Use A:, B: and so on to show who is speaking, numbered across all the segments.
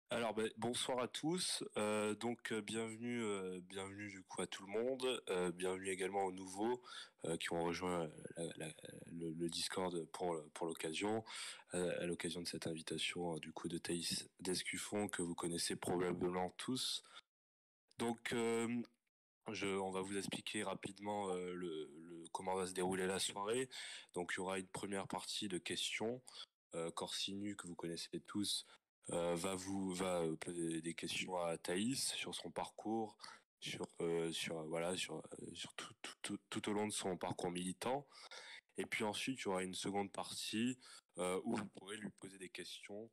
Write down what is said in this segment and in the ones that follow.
A: Alors, bonsoir à tous. Bienvenue du coup à tout le monde. Bienvenue également aux nouveaux qui ont rejoint le Discord pour l'occasion, à l'occasion de cette invitation du coup de Thaïs Descuffon que vous connaissez probablement tous. Donc, on va vous expliquer rapidement comment va se dérouler la soirée. Donc, il y aura une première partie de questions. Corsinu, que vous connaissez tous, va poser des questions à Thaïs sur son parcours, sur tout au long de son parcours militant. Et puis ensuite, il y aura une seconde partie où vous pourrez lui poser des questions.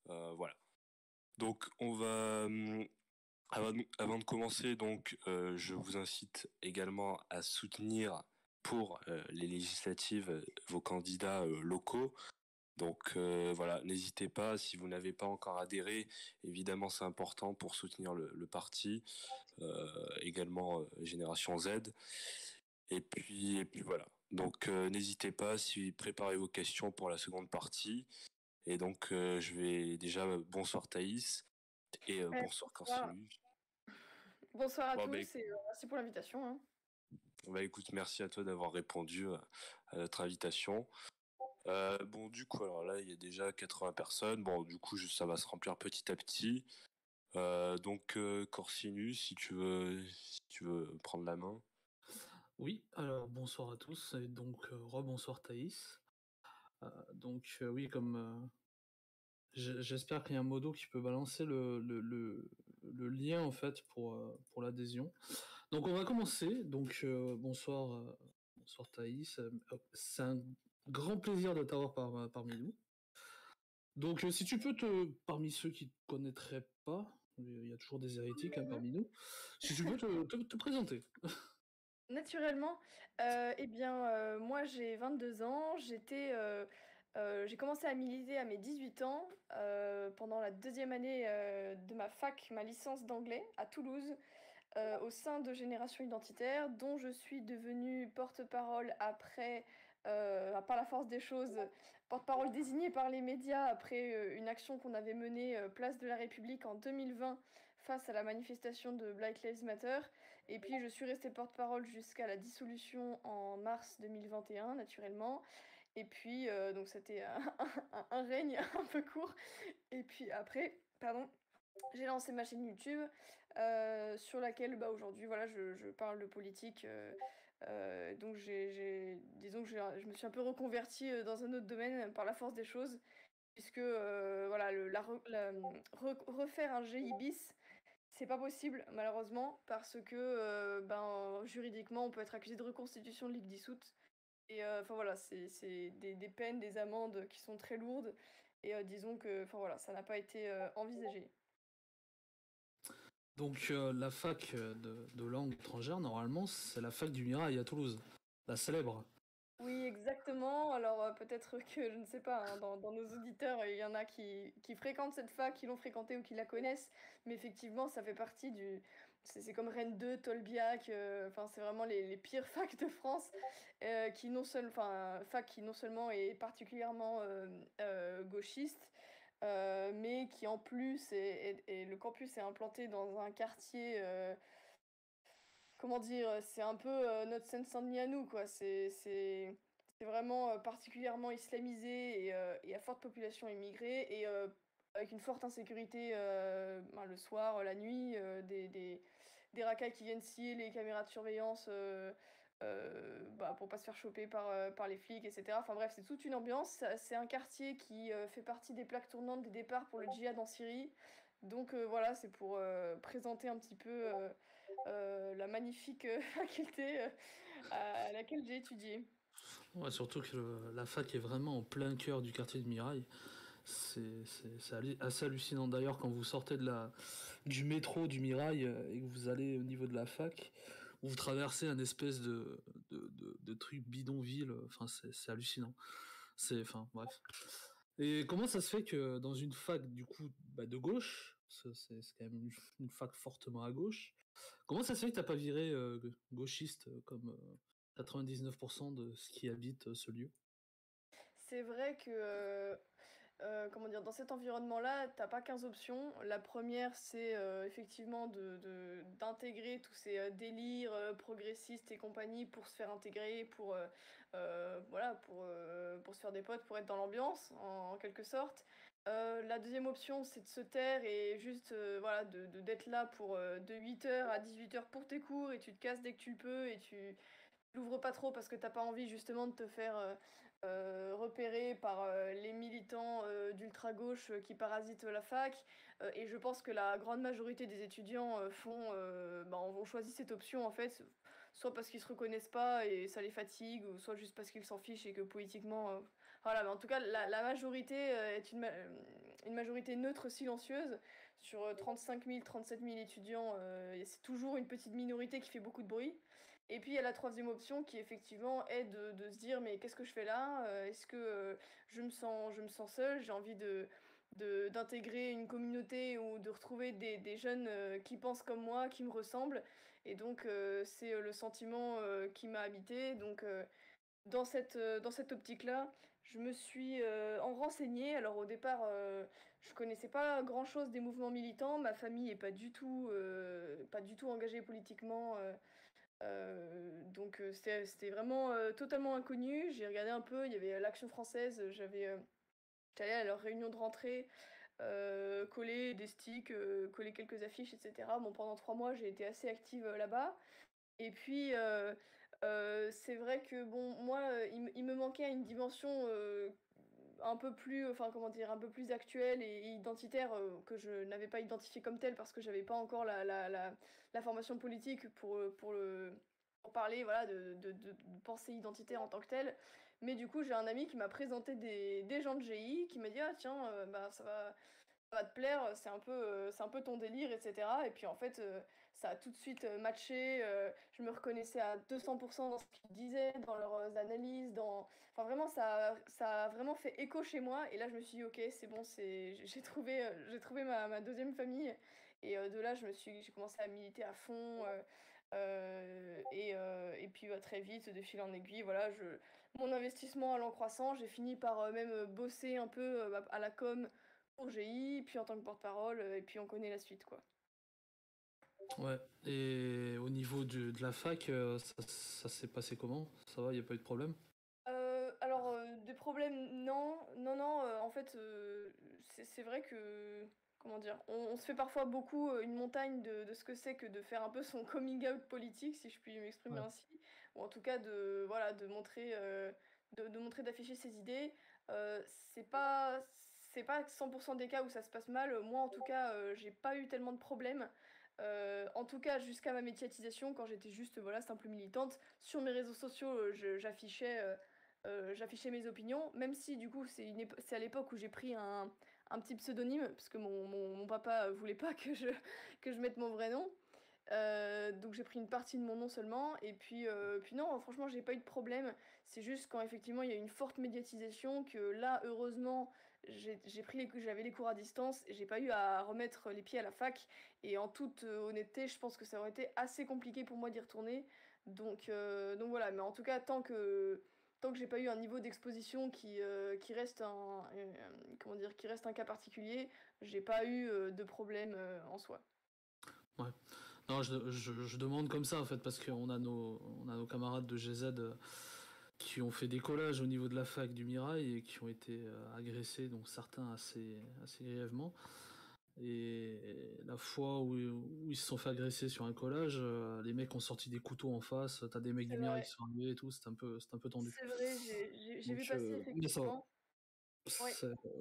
A: Voilà. Donc, avant de commencer, je vous incite également à soutenir pour les législatives vos candidats locaux. Donc voilà, n'hésitez pas, si vous n'avez pas encore adhéré, évidemment c'est important pour soutenir le parti, également Génération Z. Et puis voilà. Donc n'hésitez pas, si préparez vos questions pour la seconde partie. Et donc je vais déjà bonsoir Thaïs et bonsoir
B: Bonsoir.
A: Corsinu.
B: Bonsoir à
A: Bon
B: tous et merci pour l'invitation, hein.
A: écoute, merci à toi d'avoir répondu à notre invitation. Bon, du coup, alors là, il y a déjà 80 personnes. Bon, du coup, ça va se remplir petit à petit. Corsinus, si tu veux prendre la main.
C: Oui, alors bonsoir à tous, et donc rebonsoir Thaïs. Oui, comme j'espère qu'il y a un modo qui peut balancer le lien en fait pour l'adhésion. Donc on va commencer. Donc bonsoir Thaïs. C'est un grand plaisir de t'avoir parmi nous. Donc si tu peux parmi ceux qui ne te connaîtraient pas, il y a toujours des hérétiques parmi nous, si tu peux te présenter.
B: Naturellement, moi j'ai 22 ans, j'ai commencé à militer à mes 18 ans pendant la deuxième année de ma fac, ma licence d'anglais à Toulouse, au sein de Génération Identitaire, dont je suis devenue porte-parole après, par la force des choses, porte-parole désignée par les médias après une action qu'on avait menée place de la République en 2020 face à la manifestation de Black Lives Matter. Et puis je suis restée porte-parole jusqu'à la dissolution en mars 2021, naturellement. Et puis, donc c'était un règne un peu court. Et puis après, pardon. J'ai lancé ma chaîne YouTube sur laquelle aujourd'hui voilà, je parle de politique. Donc disons que je me suis un peu reconvertie dans un autre domaine par la force des choses, puisque voilà, refaire un GI bis, c'est pas possible malheureusement, parce que juridiquement on peut être accusé de reconstitution de ligue dissoute. Et enfin voilà, c'est des peines, des amendes qui sont très lourdes. Et disons que enfin voilà, ça n'a pas été envisagé.
C: Donc la fac de langue étrangère, normalement, c'est la fac du Mirail à Toulouse, la célèbre.
B: Oui, exactement. Alors peut-être que, je ne sais pas, hein, dans nos auditeurs, il y en a qui fréquentent cette fac, qui l'ont fréquentée ou qui la connaissent. Mais effectivement, ça fait partie du... C'est comme Rennes 2, Tolbiac, enfin c'est vraiment les pires facs de France, fac qui non seulement est particulièrement gauchiste, mais qui en plus, et le campus est implanté dans un quartier... comment dire, c'est un peu notre Seine-Saint-Denis à nous, quoi. C'est vraiment particulièrement islamisé et à forte population immigrée et avec une forte insécurité le soir, la nuit, des racailles qui viennent scier les caméras de surveillance pour pas se faire choper par les flics, etc. Enfin bref, c'est toute une ambiance. C'est un quartier qui fait partie des plaques tournantes des départs pour le djihad en Syrie. Donc voilà, c'est pour présenter un petit peu la magnifique faculté à laquelle j'ai étudié.
C: Ouais, surtout que la fac est vraiment en plein cœur du quartier de Mirail. Assez hallucinant. D'ailleurs, quand vous sortez du métro du Mirail et que vous allez au niveau de la fac, vous traversez un espèce de truc bidonville. Enfin, c'est hallucinant. Enfin, bref. Et comment ça se fait que dans une fac, du coup, de gauche, c'est quand même une fac fortement à gauche, comment ça se fait que t'as pas viré gauchiste comme 99% de ce qui habite ce lieu?
B: C'est vrai que comment dire, dans cet environnement-là, t'as pas 15 options. La première, c'est effectivement d'intégrer tous ces délires progressistes et compagnie pour se faire intégrer, voilà, pour se faire des potes, pour être dans l'ambiance, en quelque sorte. La deuxième option, c'est de se taire et juste voilà, d'être là de 8h à 18h pour tes cours et tu te casses dès que tu le peux et tu l'ouvres pas trop parce que t'as pas envie justement de te faire repérer par les militants d'ultra-gauche qui parasitent la fac. Et je pense que la grande majorité des étudiants ont choisi cette option en fait, soit parce qu'ils se reconnaissent pas et ça les fatigue, ou soit juste parce qu'ils s'en fichent et que politiquement... voilà, mais en tout cas, la majorité est une majorité neutre silencieuse. Sur 35 000, 37 000 étudiants, c'est toujours une petite minorité qui fait beaucoup de bruit. Et puis il y a la troisième option qui effectivement est de se dire mais qu'est-ce que je fais là? Est-ce que je me sens seule? J'ai envie d'intégrer une communauté ou de retrouver des jeunes qui pensent comme moi, qui me ressemblent. Et donc c'est le sentiment qui m'a habité. Donc dans cette optique-là, je me suis en renseignée. Alors au départ, je connaissais pas grand-chose des mouvements militants. Ma famille est pas du tout engagée politiquement. Donc c'était vraiment totalement inconnu. J'ai regardé un peu, il y avait l'Action française, j'étais allée à leur réunion de rentrée, coller des sticks, coller quelques affiches, etc. Bon, pendant 3 mois, j'ai été assez active là-bas. Et puis, c'est vrai que, bon, moi, il me manquait une dimension un peu plus, enfin, comment dire, un peu plus actuelle et identitaire que je n'avais pas identifiée comme telle parce que j'avais pas encore la formation politique pour parler, voilà, de pensée identitaire en tant que telle. Mais du coup, j'ai un ami qui m'a présenté des gens de GI, qui m'a dit, ah tiens, bah, ça va te plaire, c'est un peu ton délire, etc. Et puis en fait, ça a tout de suite matché. Je me reconnaissais à 200% dans ce qu'ils disaient, dans leurs analyses, Enfin vraiment, ça a vraiment fait écho chez moi. Et là, je me suis dit, ok, c'est bon, j'ai trouvé ma deuxième famille. Et de là, j'ai commencé à militer à fond. Et puis très vite, de fil en aiguille, voilà, mon investissement allant croissant, j'ai fini par même bosser un peu à la com pour GI, puis en tant que porte-parole, et puis on connaît la suite, quoi.
C: Ouais. Et au niveau de la fac, ça s'est passé comment? Ça va, il n'y a pas eu de problème?
B: Alors, des problèmes, non. Non, non, en fait, c'est vrai que, comment dire, on se fait parfois beaucoup une montagne de ce que c'est que de faire un peu son coming out politique, si je puis m'exprimer
C: Ouais.
B: ainsi, ou en tout cas voilà, de montrer, d'afficher ses idées. Euh, c'est pas, c'est pas 100% des cas où ça se passe mal. Moi, en tout cas, j'ai pas eu tellement de problèmes. En tout cas, jusqu'à ma médiatisation, quand j'étais juste voilà, simple militante, sur mes réseaux sociaux, j'affichais mes opinions, même si du coup c'est à l'époque où j'ai pris un petit pseudonyme, parce que mon papa voulait pas que je mette mon vrai nom. Donc j'ai pris une partie de mon nom seulement, et puis non, franchement j'ai pas eu de problème. C'est juste quand effectivement il y a une forte médiatisation que là, heureusement, j'avais les cours à distance et j'ai pas eu à remettre les pieds à la fac. Et en toute honnêteté, je pense que ça aurait été assez compliqué pour moi d'y retourner. Donc voilà, mais en tout cas, tant que j'ai pas eu un niveau d'exposition qui reste comment dire, qui reste un cas particulier, j'ai pas eu de problème en soi.
C: Ouais. Non, je demande comme ça en fait parce qu'on a nos camarades de GZ qui ont fait des collages au niveau de la fac du Mirail et qui ont été agressés, donc certains assez grièvement. Et la fois où ils se sont fait agresser sur un collage, les mecs ont sorti des couteaux en face, t'as des mecs
B: C'est
C: du Mirail qui
B: vrai,
C: sont arrivés et tout, c'était un peu tendu.
B: c'est vrai, j'ai vu
C: Donc,
B: passer
C: mais ça va.
B: effectivement. Oui,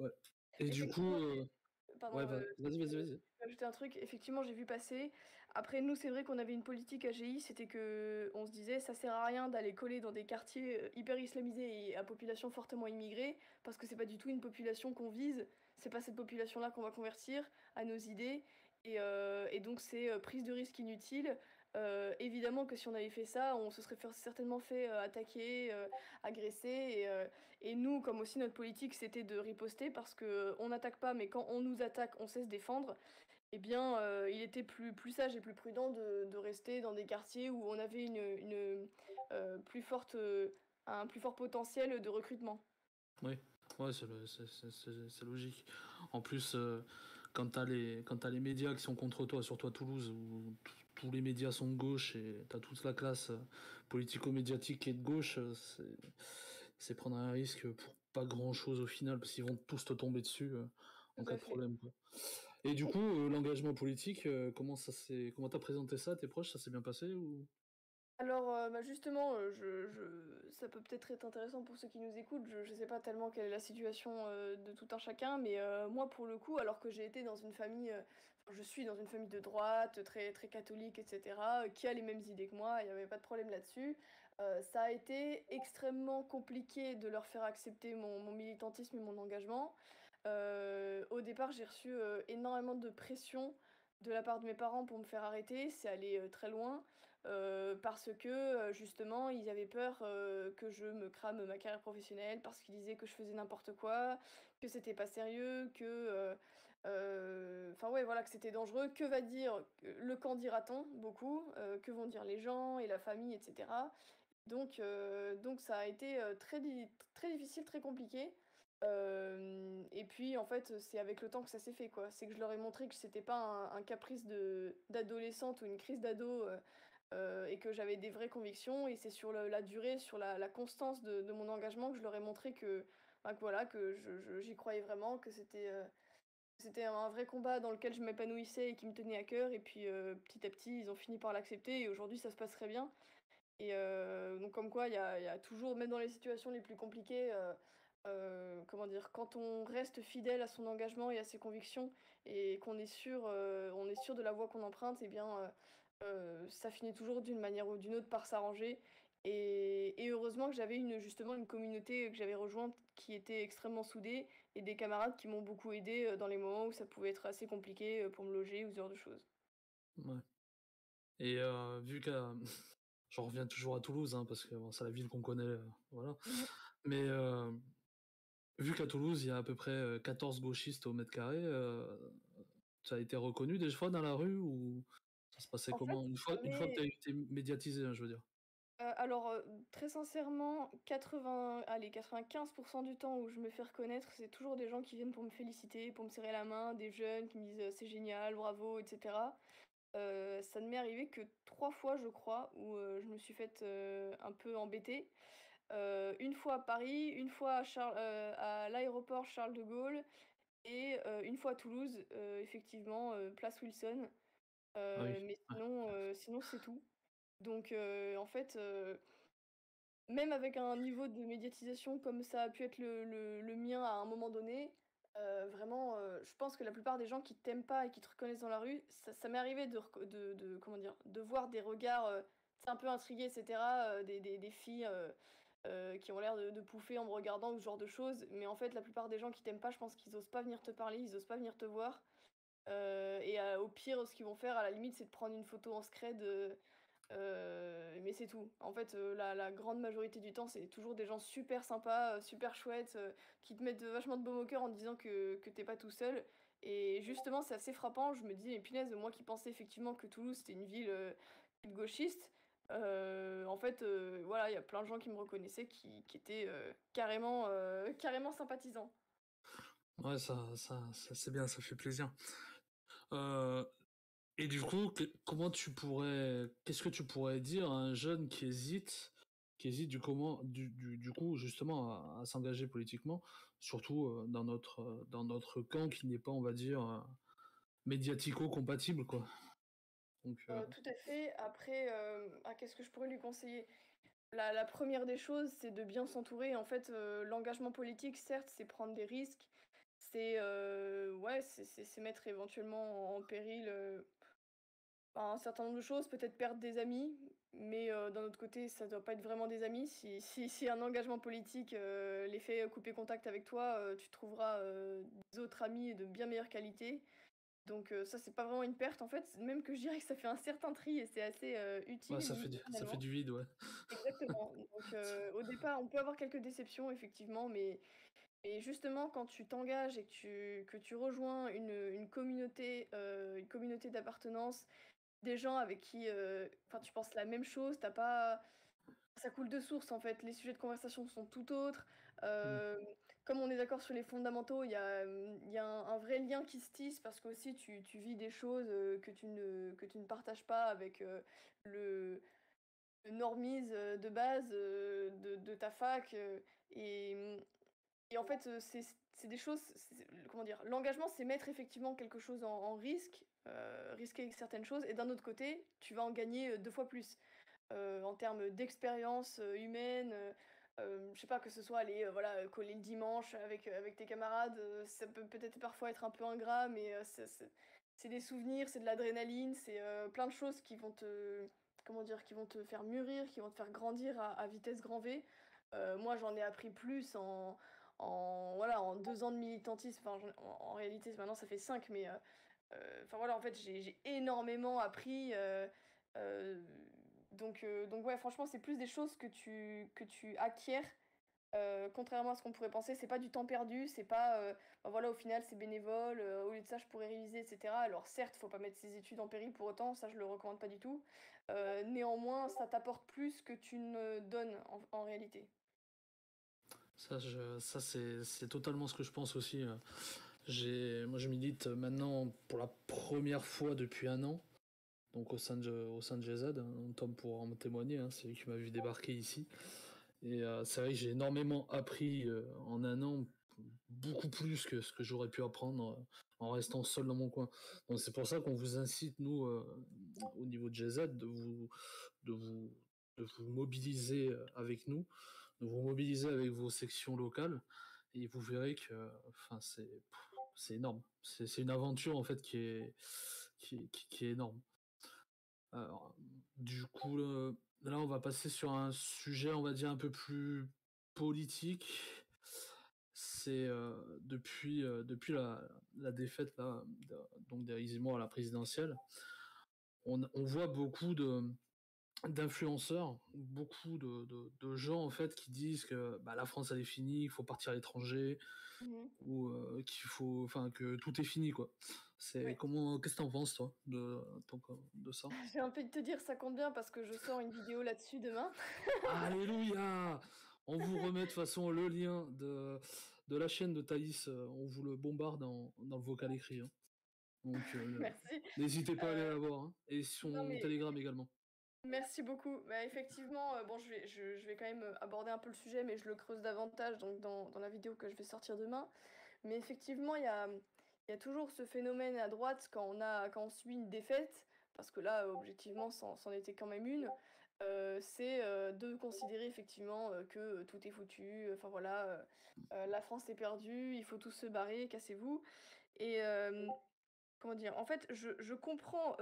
C: Ouais. Et du coup,
B: effectivement, pardon,
C: ouais, vas-y.
B: je peux ajouter un truc. Effectivement, j'ai vu passer. Après, nous, c'est vrai qu'on avait une politique à GI, c'était que on se disait, ça sert à rien d'aller coller dans des quartiers hyper islamisés et à population fortement immigrée, parce que c'est pas du tout une population qu'on vise. C'est pas cette population-là qu'on va convertir à nos idées. Et donc, c'est prise de risque inutile. Évidemment que si on avait fait ça, on se serait certainement fait attaquer, agresser. Et nous, comme aussi notre politique, c'était de riposter parce que on n'attaque pas, mais quand on nous attaque, on sait se défendre. Eh bien, il était plus sage et plus prudent de rester dans des quartiers où on avait plus forte, un plus fort potentiel de recrutement.
C: Oui. Ouais, c'est logique. En plus, quand t'as les médias qui sont contre toi, surtout à Toulouse, où tous les médias sont de gauche et t'as toute la classe politico-médiatique qui est de gauche, c'est prendre un risque pour pas grand-chose au final, parce qu'ils vont tous te tomber dessus en
B: Tout
C: cas
B: à
C: de
B: fait.
C: problème, quoi. Et du coup, l'engagement politique, comment t'as présenté ça à tes proches? Ça s'est bien passé ou?
B: Alors, bah, justement, ça peut peut-être être intéressant pour ceux qui nous écoutent. Je sais pas tellement quelle est la situation, de tout un chacun, mais, moi, pour le coup, alors que j'ai été dans une famille, enfin, je suis dans une famille de droite, très très catholique et cetera, qui a les mêmes idées que moi, il y avait pas de problème là-dessus. Ça a été extrêmement compliqué de leur faire accepter mon militantisme et mon engagement. Au départ, j'ai reçu, énormément de pression de la part de mes parents pour me faire arrêter. C'est allé, très loin. Parce que, justement, ils avaient peur, que je me crame ma carrière professionnelle, parce qu'ils disaient que je faisais n'importe quoi, que c'était pas sérieux, enfin ouais, voilà, que c'était dangereux. Que va dire le «qu'en dira-t-on?» beaucoup, que vont dire les gens et la famille et cetera. Donc ça a été, très difficile, très compliqué. Et puis en fait, c'est avec le temps que ça s'est fait, quoi. C'est que je leur ai montré que c'était pas un caprice d'adolescente ou une crise d'ado, et que j'avais des vraies convictions, et c'est sur la durée, sur la constance de mon engagement que je leur ai montré que, bah, que voilà, que j'y croyais vraiment, que c'était un vrai combat dans lequel je m'épanouissais et qui me tenait à cœur. Et puis petit à petit, ils ont fini par l'accepter, et aujourd'hui ça se passe très bien. Et donc comme quoi, il y a toujours, même dans les situations les plus compliquées, comment dire, quand on reste fidèle à son engagement et à ses convictions, et qu'on est sûr, on est sûr de la voie qu'on emprunte, et bien, ça finit toujours d'une manière ou d'une autre par s'arranger. Et heureusement que j'avais justement une communauté que j'avais rejointe, qui était extrêmement soudée, et des camarades qui m'ont beaucoup aidé dans les moments où ça pouvait être assez compliqué, pour me loger ou ce genre de choses.
C: Ouais. Et vu qu'à j'en reviens toujours à Toulouse, hein, parce que bon, c'est la ville qu'on connaît, voilà.
B: Mhm.
C: Mais vu qu'à Toulouse, il y a à peu près 14 gauchistes au mètre carré, ça a été reconnu des fois dans la rue ou ça se passait
B: En fait,
C: comment?
B: ça
C: Une fois que tu as
B: m'est
C: été médiatisé, hein, je veux dire.
B: Alors, très sincèrement, 95 du temps où je me fais reconnaître, c'est toujours des gens qui viennent pour me féliciter, pour me serrer la main, des jeunes qui me disent, «C'est génial, bravo» et cetera. Ça ne m'est arrivé que 3 fois, je crois, où, je me suis faite, un peu embêter. Une fois à Paris, une fois à l'aéroport Charles de Gaulle, et une fois à Toulouse, effectivement, place Wilson.
C: Ah oui.
B: Mais
C: Ouais.
B: sinon c'est tout. Donc en fait, même avec un niveau de médiatisation comme ça a pu être le mien à un moment donné, vraiment, je pense que la plupart des gens qui t'aiment pas et qui te reconnaissent dans la rue, ça m'est arrivé comment dire? De voir des regards, tu sais, un peu intrigués et cetera, des filles, qui ont l'air de pouffer en me regardant, ou ce genre de choses. Mais en fait, la plupart des gens qui t'aiment pas, je pense qu'ils osent pas venir te parler, ils osent pas venir te voir. Et au pire, ce qu'ils vont faire, à la limite, c'est de prendre une photo en scred, mais c'est tout. En fait, la grande majorité du temps, c'est toujours des gens super sympas, super chouettes, qui te mettent vachement de baume au cœur en te disant que tu pas tout seul. Et justement, c'est assez frappant. Je me dis: «Mais punaise, moi qui pensais effectivement que Toulouse, c'était une ville, gauchiste», en fait, voilà, il y a plein de gens qui me reconnaissaient, qui étaient, carrément sympathisants.
C: Ouais, c'est bien, ça fait plaisir. Euh, et du coup, qu'est-ce que tu pourrais dire à un jeune qui hésite du coup justement à s'engager politiquement, surtout dans notre camp qui n'est pas, on va dire, médiatico-compatible, quoi. Donc,
B: Tout à fait. Après, qu'est-ce que je pourrais lui conseiller? La 1re des choses, c'est de bien s'entourer. En fait, l'engagement politique, certes, c'est prendre des risques, c'est, ouais, c'est mettre éventuellement en péril, un certain nombre de choses, peut-être perdre des amis, mais d'un autre côté, ça doit pas être vraiment des amis. Si un engagement politique, les fait couper contact avec toi, tu trouveras, d'autres amis de bien meilleure qualité. Donc ça, c'est pas vraiment une perte, en fait, même que je dirais que ça fait un certain tri, et c'est assez,
C: ouais,
B: utile
C: ça fait
B: finalement.
C: du vide, ouais.
B: Exactement. Donc, au départ, on peut avoir quelques déceptions, effectivement, mais justement, quand tu t'engages et que tu rejoins une communauté d'appartenance, des gens avec qui, enfin, tu penses la même chose, t'as pas ça coule de source, en fait. Les sujets de conversation sont tout autres.
C: Mm.
B: Hem, comme on est d'accord sur les fondamentaux, il y a un vrai lien qui se tisse parce qu'aussi tu vis des choses que tu ne partages pas avec le, le normise de base de ta fac. Et en fait, c'est des choses, comment dire, l'engagement, c'est mettre effectivement quelque chose en risque, risquer certaines choses, et d'un autre côté, tu vas en gagner 2 fois plus en termes d'expérience humaine. Je sais pas, que ce soit aller voilà, coller le dimanche avec tes camarades, ça peut peut-être parfois être un peu ingrat, mais c'est des souvenirs, c'est de l'adrénaline, c'est plein de choses qui vont te, comment dire, qui vont te faire mûrir, qui vont te faire grandir à vitesse grand V. Moi, j'en ai appris plus voilà, en 2 ans de militantisme. Enfin, en réalité, maintenant, ça fait 5, mais enfin voilà, en fait, j'ai énormément appris. Donc ouais, franchement, c'est plus des choses que tu acquiers. Contrairement à ce qu'on pourrait penser, c'est pas du temps perdu, c'est pas, bah voilà, au final, c'est bénévole, au lieu de ça, je pourrais réviser, etc. Alors certes, faut pas mettre ses études en péril pour autant, ça, je le recommande pas du tout. Néanmoins, ça t'apporte plus que tu ne donnes en réalité.
C: Ça c'est totalement ce que je pense aussi. Moi, je milite maintenant pour la première fois depuis un an, donc au sein de GZ. Hein, Tom pourra en témoigner, hein, c'est lui qui m'a vu débarquer ici. Et c'est vrai que j'ai énormément appris en un an, beaucoup plus que ce que j'aurais pu apprendre en restant seul dans mon coin. Donc c'est pour ça qu'on vous incite, nous, au niveau de GZ, de vous, de vous mobiliser avec nous, de vous mobiliser avec vos sections locales, et vous verrez que enfin, c'est énorme. C'est une aventure en fait qui est énorme. Alors, du coup, là, on va passer sur un sujet, on va dire, un peu plus politique. C'est depuis la défaite là, donc d'Éric Zemmour à la présidentielle, on voit beaucoup d'influenceurs, beaucoup de gens en fait qui disent que bah, la France elle est finie, il faut partir à l'étranger,
B: Mhm.
C: ou enfin que tout est fini quoi.
B: Oui.
C: Qu'est-ce que t'en penses toi de ça?
B: J'ai envie de te dire ça compte bien parce que je sors une vidéo là-dessus demain.
C: Alléluia! On vous remet de toute façon le lien de la chaîne de Thaïs, on vous le bombarde dans le vocal écrit. Hein. Donc
B: Merci.
C: n'hésitez pas à aller
B: Euh,
C: la voir. Hein. Et
B: non
C: son
B: mais
C: Telegram également.
B: merci beaucoup. Bah, effectivement, bon, je vais quand même aborder un peu le sujet, mais je le creuse davantage donc dans la vidéo que je vais sortir demain. Mais effectivement, il y a toujours ce phénomène à droite quand on subit une défaite, parce que là, objectivement, c'en était quand même une. C'est de considérer effectivement que tout est foutu. Enfin voilà, la France est perdue, il faut tous se barrer, cassez-vous. Et comment dire? En fait, je comprends,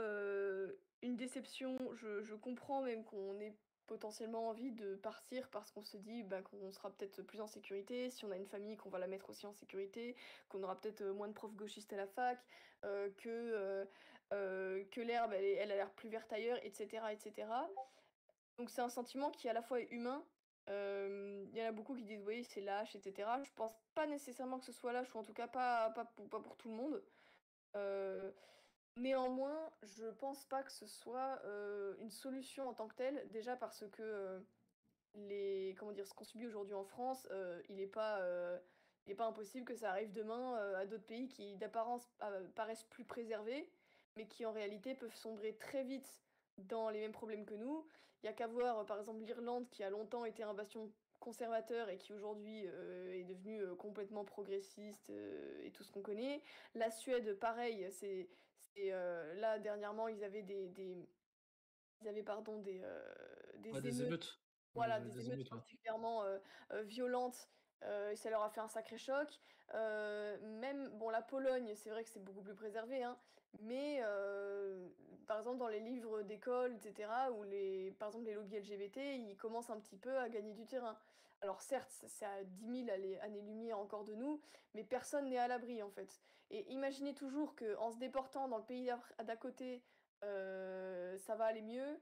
B: une déception, je comprends même qu'on ait potentiellement envie de partir parce qu'on se dit, bah, qu'on sera peut-être plus en sécurité. Si on a une famille, qu'on va la mettre aussi en sécurité, qu'on aura peut-être, moins de profs gauchistes à la fac, que l'herbe elle a l'air plus verte ailleurs, et cetera, et cetera. Donc c'est un sentiment qui à la fois est humain. Il y en a beaucoup qui disent: «Oui, c'est lâche», et cetera. Je pense pas nécessairement que ce soit lâche, ou en tout cas pas pour tout le monde. Heu Néanmoins, je pense pas que ce soit, une solution en tant que telle. Déjà parce que, comment dire? Ce qu'on subit aujourd'hui en France, il est pas impossible que ça arrive demain, à d'autres pays qui d'apparence, paraissent plus préservés, mais qui en réalité peuvent sombrer très vite dans les mêmes problèmes que nous. Il y a qu'à voir, par exemple, l'Irlande qui a longtemps été un bastion conservateur et qui aujourd'hui, est devenue, complètement progressiste, et tout ce qu'on connaît. La Suède, pareil, là dernièrement, ils avaient pardon
C: Ouais,
B: des
C: des
B: émeutes,
C: émeutes. Ouais, ils
B: voilà,
C: avaient
B: des
C: des
B: émeutes
C: émeutes, ouais.
B: particulièrement violentes, et ça leur a fait un sacré choc. Même, bon, la Pologne, c'est vrai que c'est beaucoup plus préservé, hein, mais par exemple dans les livres d'école, etc., où par exemple les lobbies LGBT, ils commencent un petit peu à gagner du terrain. Alors certes, c'est à 10 000 années-lumière encore de nous, mais personne n'est à l'abri en fait. Et imaginez toujours qu'en se déportant dans le pays d'à côté, ça va aller mieux.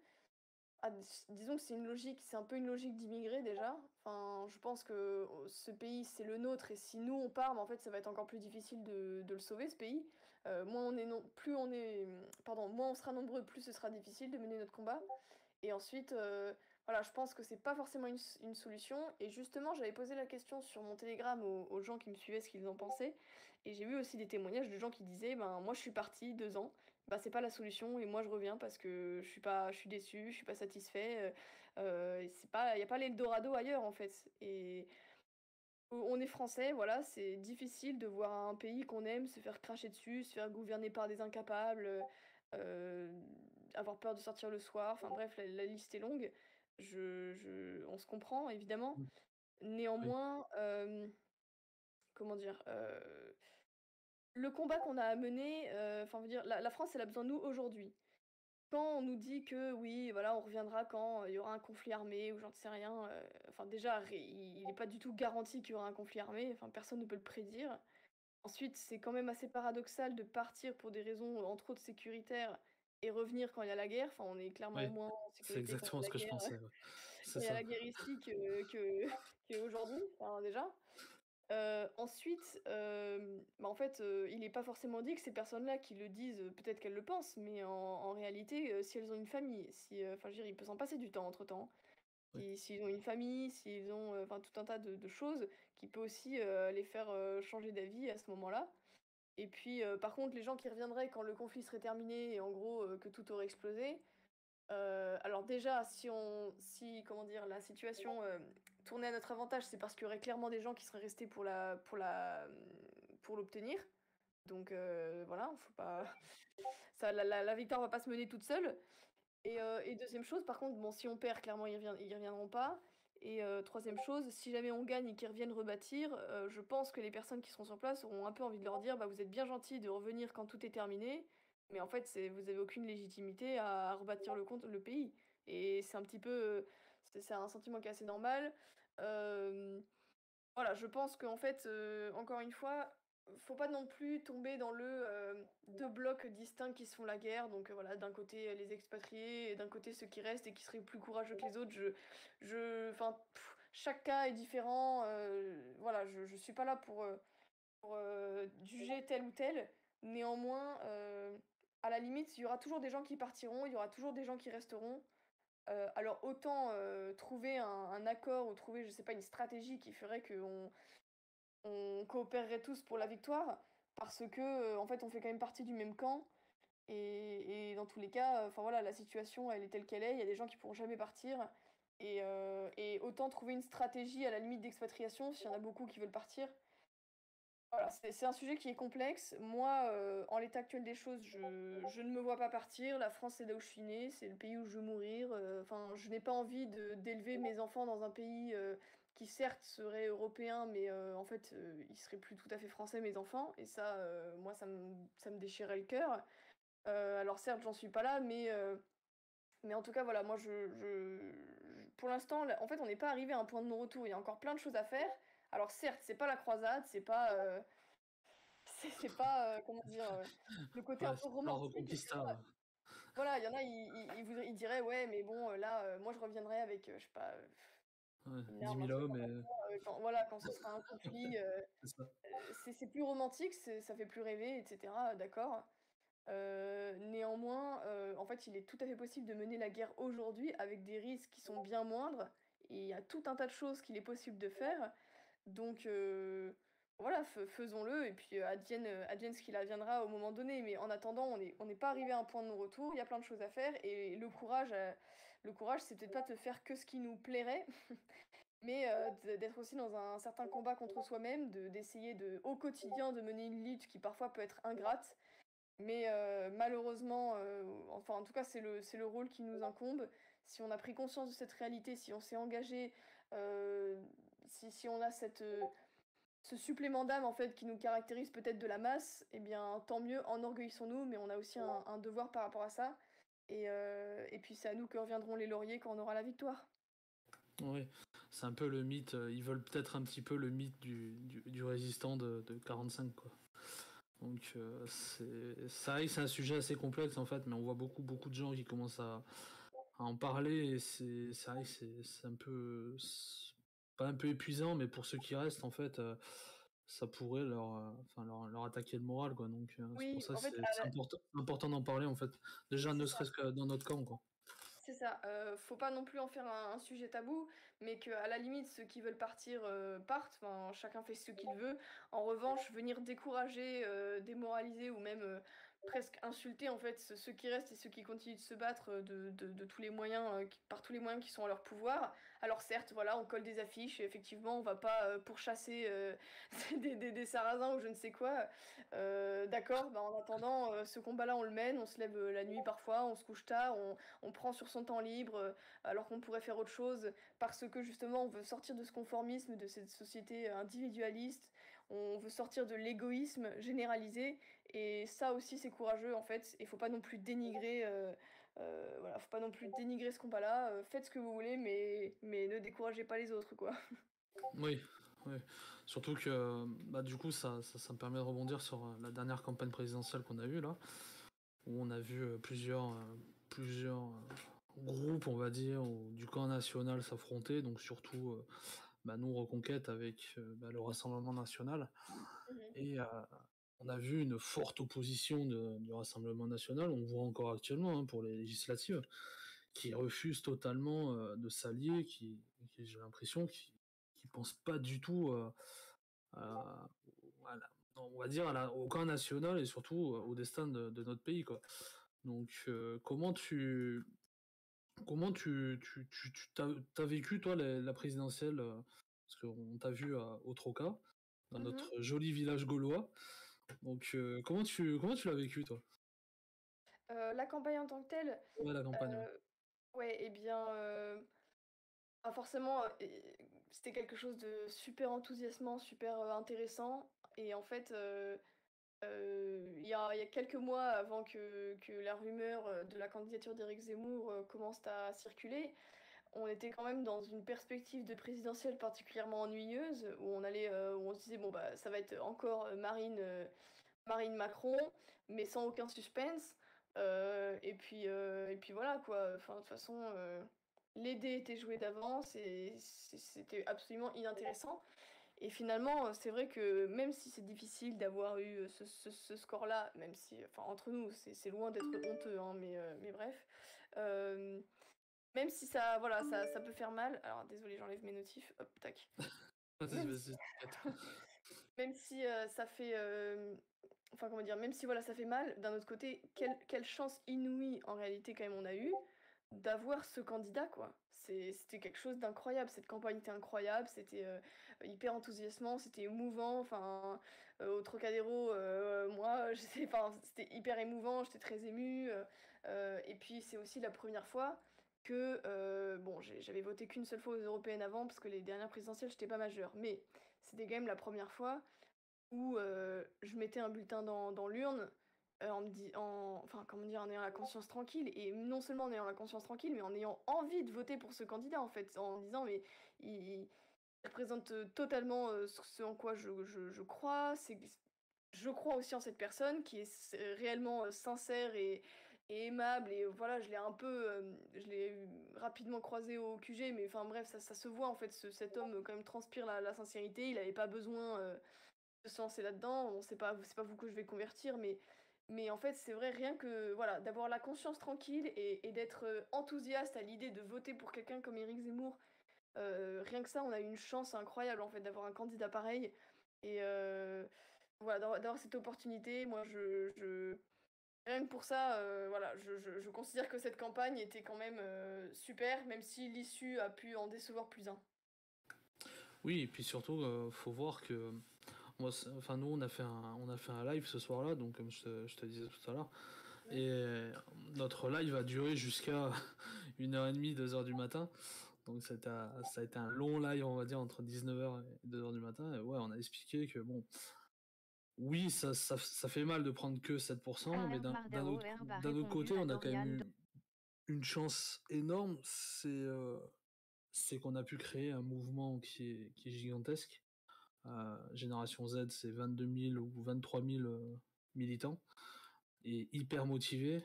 B: Ah, disons que c'est une logique, c'est un peu une logique d'immigré déjà. Enfin, je pense que ce pays, c'est le nôtre, et si nous on part, mais en fait, ça va être encore plus difficile de le sauver, ce pays. Moins on est plus on est, pardon, moins on sera nombreux, plus ce sera difficile de mener notre combat. Et ensuite, voilà, je pense que c'est pas forcément une solution. Et justement, j'avais posé la question sur mon Telegram aux gens qui me suivaient, ce qu'ils en pensaient. Et j'ai vu aussi des témoignages de gens qui disaient, ben moi je suis parti 2 ans, bah c'est pas la solution et moi je reviens parce que je suis déçu, je suis pas satisfait. Et c'est pas, y a pas l'Eldorado ailleurs en fait. Et on est français, voilà, c'est difficile de voir un pays qu'on aime se faire cracher dessus, se faire gouverner par des incapables, euh, avoir peur de sortir le soir, enfin bref, la liste est longue. On se comprend, évidemment.
C: Mm. Oui,
B: Néanmoins, comment dire, le combat qu'on a à mener, enfin, veut dire, la France, elle a besoin de nous aujourd'hui. Quand on nous dit que oui, voilà, on reviendra quand il y aura un conflit armé ou j'en sais rien, enfin déjà, il n'est pas du tout garanti qu'il y aura un conflit armé, enfin personne ne peut le prédire. Ensuite, c'est quand même assez paradoxal de partir pour des raisons, entre autres sécuritaires, et revenir quand il y a la guerre. Enfin, on est clairement
C: oui,
B: moins en
C: c'est
B: sécurité
C: exactement ce que je pensais. Ouais.
B: quand
C: C'est
B: il y a
C: ça.
B: la guerre ici qu'aujourd'hui, enfin, déjà. Ensuite, bah, en fait, il est pas forcément dit que ces personnes-là qui le disent, peut-être qu'elles le pensent, mais en réalité, si elles ont une famille, si, enfin, je veux dire, il peut s'en passer du temps entre-temps.
C: Oui.
B: S'ils ont une famille, s'ils ont, enfin, tout un tas de choses qui peut aussi, les faire, changer d'avis à ce moment-là. Et puis, par contre, les gens qui reviendraient quand le conflit serait terminé et en gros, que tout aurait explosé, alors déjà, si comment dire, la situation tournait à notre avantage, c'est parce qu'il y aurait clairement des gens qui seraient restés pour l'obtenir. Donc voilà, faut pas, ça, la victoire va pas se mener toute seule. Et deuxième chose, par contre, bon, si on perd, clairement, ils reviendront pas. Et troisième chose, si jamais on gagne et qu'ils reviennent rebâtir, je pense que les personnes qui seront sur place auront un peu envie de leur dire, bah, vous êtes bien gentils de revenir quand tout est terminé, mais en fait, vous avez aucune légitimité à rebâtir le pays. Et c'est un petit peu, c'est un sentiment qui est assez normal. Euh, voilà, je pense qu'en fait, encore une fois, faut pas non plus tomber dans deux blocs distincts qui se font la guerre. Donc voilà, d'un côté les expatriés et d'un côté ceux qui restent et qui seraient plus courageux que les autres. Enfin, chaque cas est différent. Voilà, je suis pas là pour juger tel ou tel. Néanmoins, à la limite, il y aura toujours des gens qui partiront, il y aura toujours des gens qui resteront. Alors autant trouver un accord ou trouver, je sais pas, une stratégie qui ferait qu'on on coopérerait tous pour la victoire, parce que en fait on fait quand même partie du même camp, et dans tous les cas, enfin voilà, la situation elle est telle qu'elle est, il y a des gens qui pourront jamais partir, et autant trouver une stratégie à la limite d'expatriation s'il y en a beaucoup qui veulent partir. Voilà, c'est un sujet qui est complexe. Moi, en l'état actuel des choses, je ne me vois pas partir. La France, c'est là où je suis née, c'est le pays où je veux mourir. Enfin, je n'ai pas envie d'élever mes enfants dans un pays qui, certes, serait européen, mais en fait, ils seraient plus tout à fait français, mes enfants. Et ça, moi, ça me déchirait le cœur. Alors, certes, j'en suis pas là, mais en tout cas, voilà, moi, pour l'instant, en fait, on n'est pas arrivé à un point de non-retour. Il y a encore plein de choses à faire. Alors, certes, c'est pas la croisade, c'est pas. C'est pas, comment dire, le côté un
C: Ouais,
B: peu
C: c'est pas
B: romantique.
C: Reconquista.
B: Voilà, il y en a, ils diraient, ouais, mais bon, là, moi je reviendrai avec, je sais pas,
C: Ouais,
B: une
C: 10
B: arme, un
C: 000
B: truc
C: hommes
B: en
C: et
B: passant, voilà, quand ce sera un conflit,
C: c'est ça.
B: c'est plus romantique, ça fait plus rêver, etc. D'accord. Néanmoins, en fait, il est tout à fait possible de mener la guerre aujourd'hui avec des risques qui sont bien moindres, et il y a tout un tas de choses qu'il est possible de faire. Donc voilà, faisons-le, et puis advienne ce qu'il adviendra au moment donné. Mais en attendant, on n'est pas arrivé à un point de non-retour, il y a plein de choses à faire, et le courage, c'est peut-être pas de faire que ce qui nous plairait, mais d'être aussi dans un certain combat contre soi-même, d'essayer au quotidien de mener une lutte qui parfois peut être ingrate, mais malheureusement, enfin en tout cas c'est le rôle qui nous incombe. Si on a pris conscience de cette réalité, si on s'est engagé, euh, si on a ce supplément d'âme en fait qui nous caractérise peut-être de la masse, eh bien tant mieux, enorgueillissons-nous, mais on a aussi un devoir par rapport à ça. Et puis c'est à nous que reviendront les lauriers quand on aura la victoire.
C: Oui, c'est un peu le mythe. Ils veulent peut-être un petit peu le mythe du résistant de 45, quoi. Donc, c'est vrai que c'est un sujet assez complexe, en fait, mais on voit beaucoup de gens qui commencent à en parler, et c'est vrai que c'est un peu. C'est pas un peu épuisant, mais pour ceux qui restent, en fait, ça pourrait enfin, leur attaquer le moral, quoi. Donc, c'est pour
B: Oui,
C: ça que
B: en fait,
C: c'est important d'en parler, en fait. Déjà,
B: c'est
C: ne
B: ça.
C: serait-ce que dans notre camp, quoi.
B: C'est ça, faut pas non plus en faire un sujet tabou, mais qu'à la limite, ceux qui veulent partir, partent, enfin, chacun fait ce qu'il veut. En revanche, venir décourager, démoraliser ou même, presque insulter, en fait, ceux qui restent et ceux qui continuent de se battre, de tous les moyens, par tous les moyens qui sont à leur pouvoir. Alors certes, voilà, on colle des affiches et effectivement, on va pas, pourchasser, des sarrasins ou je ne sais quoi. D'accord, bah, en attendant, ce combat-là, on le mène, on se lève, la nuit parfois, on se couche tard, on prend sur son temps libre alors qu'on pourrait faire autre chose parce que justement on veut sortir de ce conformisme, de cette société individualiste, on veut sortir de l'égoïsme généralisé et ça aussi c'est courageux en fait et faut pas non plus dénigrer voilà, faut pas non plus dénigrer ce combat-là, faites ce que vous voulez mais ne découragez pas les autres quoi.
C: Oui, oui. Surtout que bah, du coup, ça me permet de rebondir sur la dernière campagne présidentielle qu'on a eue là, où on a vu plusieurs groupes, on va dire, du camp national s'affronter, donc surtout bah, nous, Reconquête, avec bah, le Rassemblement national.
B: Mhm.
C: Et on a vu une forte opposition du Rassemblement national, on voit encore actuellement hein, pour les législatives, qui refusent totalement de s'allier, j'ai l'impression, qui pensent pas du tout à, on va dire au camp national et surtout au destin de notre pays, quoi. Donc, t'as vécu, toi, la présidentielle, parce qu'on t'a vu au Troca, dans
B: Mhm.
C: notre joli village gaulois. Donc, comment tu l'as vécu, toi?
B: La campagne en tant que telle,
C: Ouais, la campagne, ouais.
B: ouais, eh bien, ah forcément, c'était quelque chose de super enthousiasmant, super, intéressant et en fait, il y a quelques mois avant que la rumeur, de la candidature d'Éric Zemmour, commence à circuler, on était quand même dans une perspective de présidentielle particulièrement ennuyeuse où on se disait: «Bon, bah, ça va être encore, Marine Macron», mais sans aucun suspense. Et puis voilà quoi. Enfin, de toute façon, les dés étaient joués d'avance et c'était absolument inintéressant. Et finalement, c'est vrai que même si c'est difficile d'avoir eu ce score-là, même si, enfin, entre nous, c'est loin d'être honteux, hein, mais bref. euh, Même si ça, voilà, ça peut faire mal. Alors, désolé, j'enlève mes notifs. Hop, tac.
C: Vas-y,
B: Même si,
C: vas-y, t'inquiète.
B: même si ça fait, enfin comment dire, même si voilà, ça fait mal, d'un autre côté, quelle chance inouïe en réalité quand même on a eu d'avoir ce candidat quoi. C'était quelque chose d'incroyable, cette campagne était incroyable, c'était hyper enthousiasmant, c'était émouvant, enfin au Trocadéro, moi, enfin, c'était hyper émouvant, j'étais très émue, et puis c'est aussi la première fois que, bon, j'avais voté qu'une seule fois aux européennes avant, parce que les dernières présidentielles, j'étais pas majeure, mais c'était quand même la première fois où je mettais un bulletin dans l'urne enfin, comment dire, en ayant la conscience tranquille. Et non seulement en ayant la conscience tranquille, mais en ayant envie de voter pour ce candidat, en fait. En disant, mais il représente totalement ce en quoi je crois. Je crois aussi en cette personne qui est réellement sincère et aimable. Et voilà, je l'ai rapidement croisé au QG, mais enfin bref, ça se voit en fait. Cet homme quand même transpire la sincérité. Il n'avait pas besoin de se lancer là-dedans. Bon, c'est pas vous que je vais convertir, mais en fait, c'est vrai, rien que voilà, d'avoir la conscience tranquille et d'être enthousiaste à l'idée de voter pour quelqu'un comme Éric Zemmour, rien que ça, on a eu une chance incroyable en fait d'avoir un candidat pareil. Et voilà, d'avoir cette opportunité, moi, rien que pour ça, voilà, je considère que cette campagne était quand même super, même si l'issue a pu en décevoir plus un.
C: Oui, et puis surtout, faut voir que moi, enfin nous, on a fait un live ce soir-là, donc comme je te disais tout à l'heure,
B: Mhm.
C: et notre live a duré jusqu'à 1h30, 2h du matin. Donc ça a été un long live, on va dire, entre 19h et 2h du matin. Et ouais, on a expliqué que bon, oui, ça fait mal de prendre que 7%, mais d'un autre côté, on a quand même eu une chance énorme, c'est qu'on a pu créer un mouvement qui est gigantesque. Génération Z, c'est 22 000 ou 23 000 militants et hyper motivés.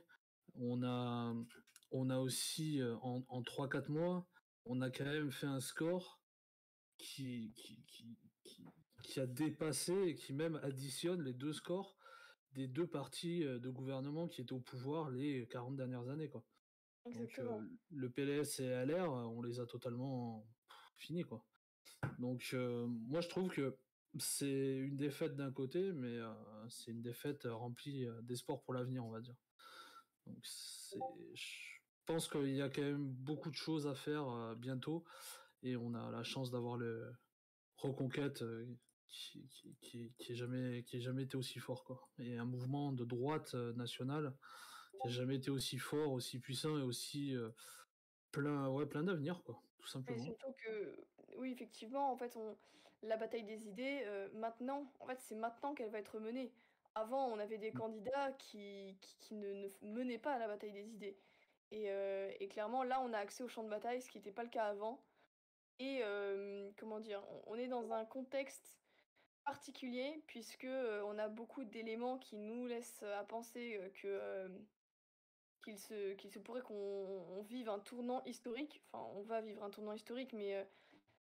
C: On a, on a aussi, en 3-4 mois, on a quand même fait un score qui, qui, qui, qui, qui a dépassé et qui même additionne les deux scores des deux partis de gouvernement qui étaient au pouvoir les 40 dernières années, quoi. Donc
B: Exactement.
C: le PLS et LR, on les a totalement finis, quoi. Donc moi je trouve que c'est une défaite d'un côté, mais c'est une défaite remplie d'espoir pour l'avenir, on va dire. Donc je pense qu'il y a quand même beaucoup de choses à faire bientôt, et on a la chance d'avoir le Reconquête qui est jamais été aussi fort, quoi. Et un mouvement de droite nationale qui a jamais été aussi fort, aussi puissant et aussi plein d'avenir, quoi, tout
B: Et
C: simplement.
B: surtout que, oui, effectivement, en fait, la bataille des idées, maintenant, en fait, c'est maintenant qu'elle va être menée. Avant, on avait des candidats qui ne menaient pas à la bataille des idées. Et clairement, là, on a accès au champ de bataille, ce qui n'était pas le cas avant. Et comment dire, on est dans un contexte particulier, puisque on a beaucoup d'éléments qui nous laissent à penser qu'il se pourrait qu'on vive un tournant historique. Enfin, on va vivre un tournant historique, mais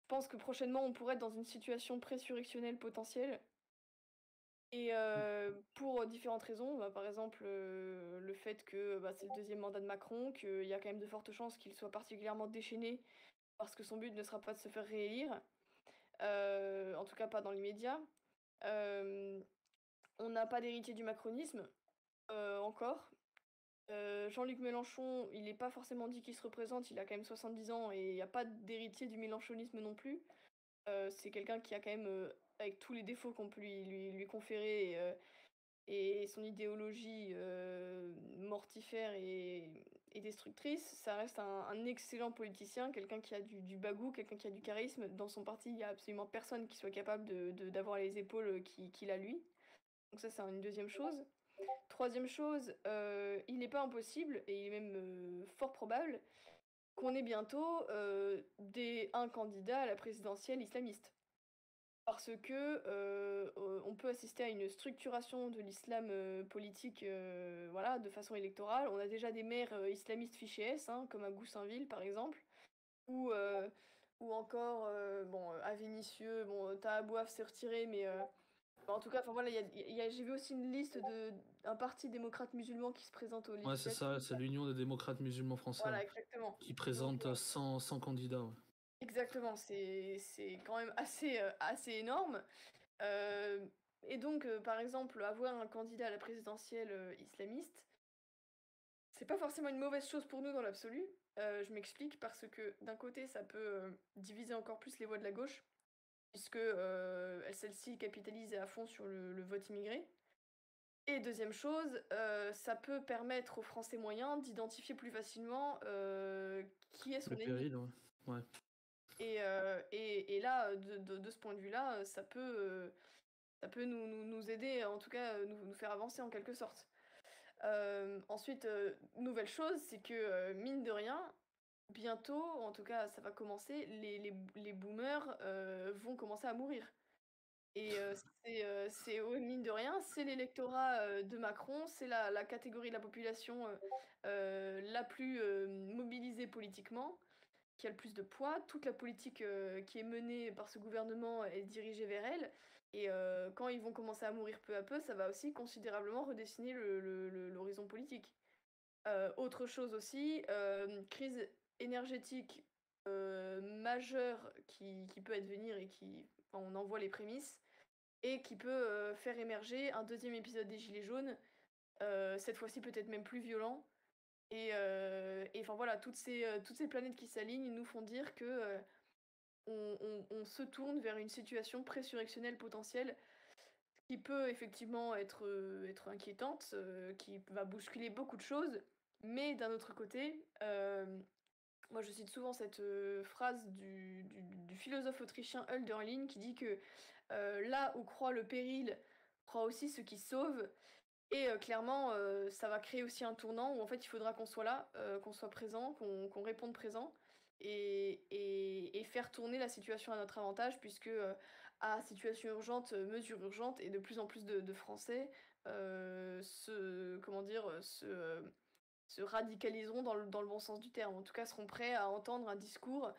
B: je pense que prochainement, on pourrait être dans une situation présurrectionnelle potentielle. Et pour différentes raisons, bah, par exemple le fait que bah, c'est le deuxième mandat de Macron, qu'il y a quand même de fortes chances qu'il soit particulièrement déchaîné, parce que son but ne sera pas de se faire réélire, en tout cas pas dans l'immédiat. Euh, on n'a pas d'héritier du macronisme, encore. Jean-Luc Mélenchon, il n'est pas forcément dit qu'il se représente, il a quand même 70 ans et il n'y a pas d'héritier du mélenchonisme non plus. C'est quelqu'un qui a quand même, avec tous les défauts qu'on peut lui conférer, et son idéologie mortifère et destructrice, ça reste un excellent politicien, quelqu'un qui a du bagou, quelqu'un qui a du charisme. Dans son parti, il n'y a absolument personne qui soit capable d'avoir les épaules qu'il a lui. Donc ça, c'est une deuxième chose. Troisième chose, il n'est pas impossible, et il est même fort probable, qu'on ait bientôt un candidat à la présidentielle islamiste. Parce que on peut assister à une structuration de l'islam politique, voilà, de façon électorale. On a déjà des maires islamistes fichés S, hein, comme à Goussainville par exemple, ou, ou encore bon, à Vénissieux. Bon, Tahabouaf s'est retiré, mais en tout cas, enfin voilà, j'ai vu aussi une liste d'un parti démocrate musulman qui se présente aux
C: Ouais, c'est ça,
B: législatives.
C: c'est l'Union des démocrates musulmans français,
B: Voilà, exactement.
C: qui
B: Donc,
C: présente 100 candidats. Ouais.
B: exactement, c'est quand même assez énorme. Euh, et donc, par exemple, avoir un candidat à la présidentielle islamiste, c'est pas forcément une mauvaise chose pour nous dans l'absolu. Je m'explique, parce que d'un côté, ça peut diviser encore plus les voix de la gauche, puisque celle-ci capitalise à fond sur le vote immigré. Et deuxième chose, ça peut permettre aux Français moyens d'identifier plus facilement qui est son
C: Le
B: ennemi.
C: péril, ouais. Ouais.
B: Et là, de ce point de vue-là, ça peut nous aider, en tout cas nous faire avancer en quelque sorte. Ensuite, nouvelle chose, c'est que mine de rien, bientôt, en tout cas ça va commencer, les boomers vont commencer à mourir. Et ouais, mine de rien, c'est l'électorat de Macron, c'est la catégorie de la population la plus mobilisée politiquement, qui a le plus de poids. Toute la politique qui est menée par ce gouvernement est dirigée vers elle. Et quand ils vont commencer à mourir peu à peu, ça va aussi considérablement redessiner l'horizon politique. Autre chose aussi, crise énergétique majeure qui peut advenir et enfin, on en voit les prémices, et qui peut faire émerger un deuxième épisode des Gilets jaunes, cette fois-ci peut-être même plus violent. Et enfin voilà, toutes ces planètes qui s'alignent nous font dire que on se tourne vers une situation présurrectionnelle potentielle qui peut effectivement être inquiétante, qui va bousculer beaucoup de choses, mais d'un autre côté, moi je cite souvent cette phrase du philosophe autrichien Hölderlin qui dit que là où croit le péril, croit aussi ce qui sauve. Et clairement, ça va créer aussi un tournant où en fait il faudra qu'on soit là, qu'on soit présent, qu'on réponde présent, et faire tourner la situation à notre avantage, puisque à situation urgente, mesure urgente, et de plus en plus de Français comment dire, se radicaliseront dans le bon sens du terme. En tout cas, seront prêts à entendre un discours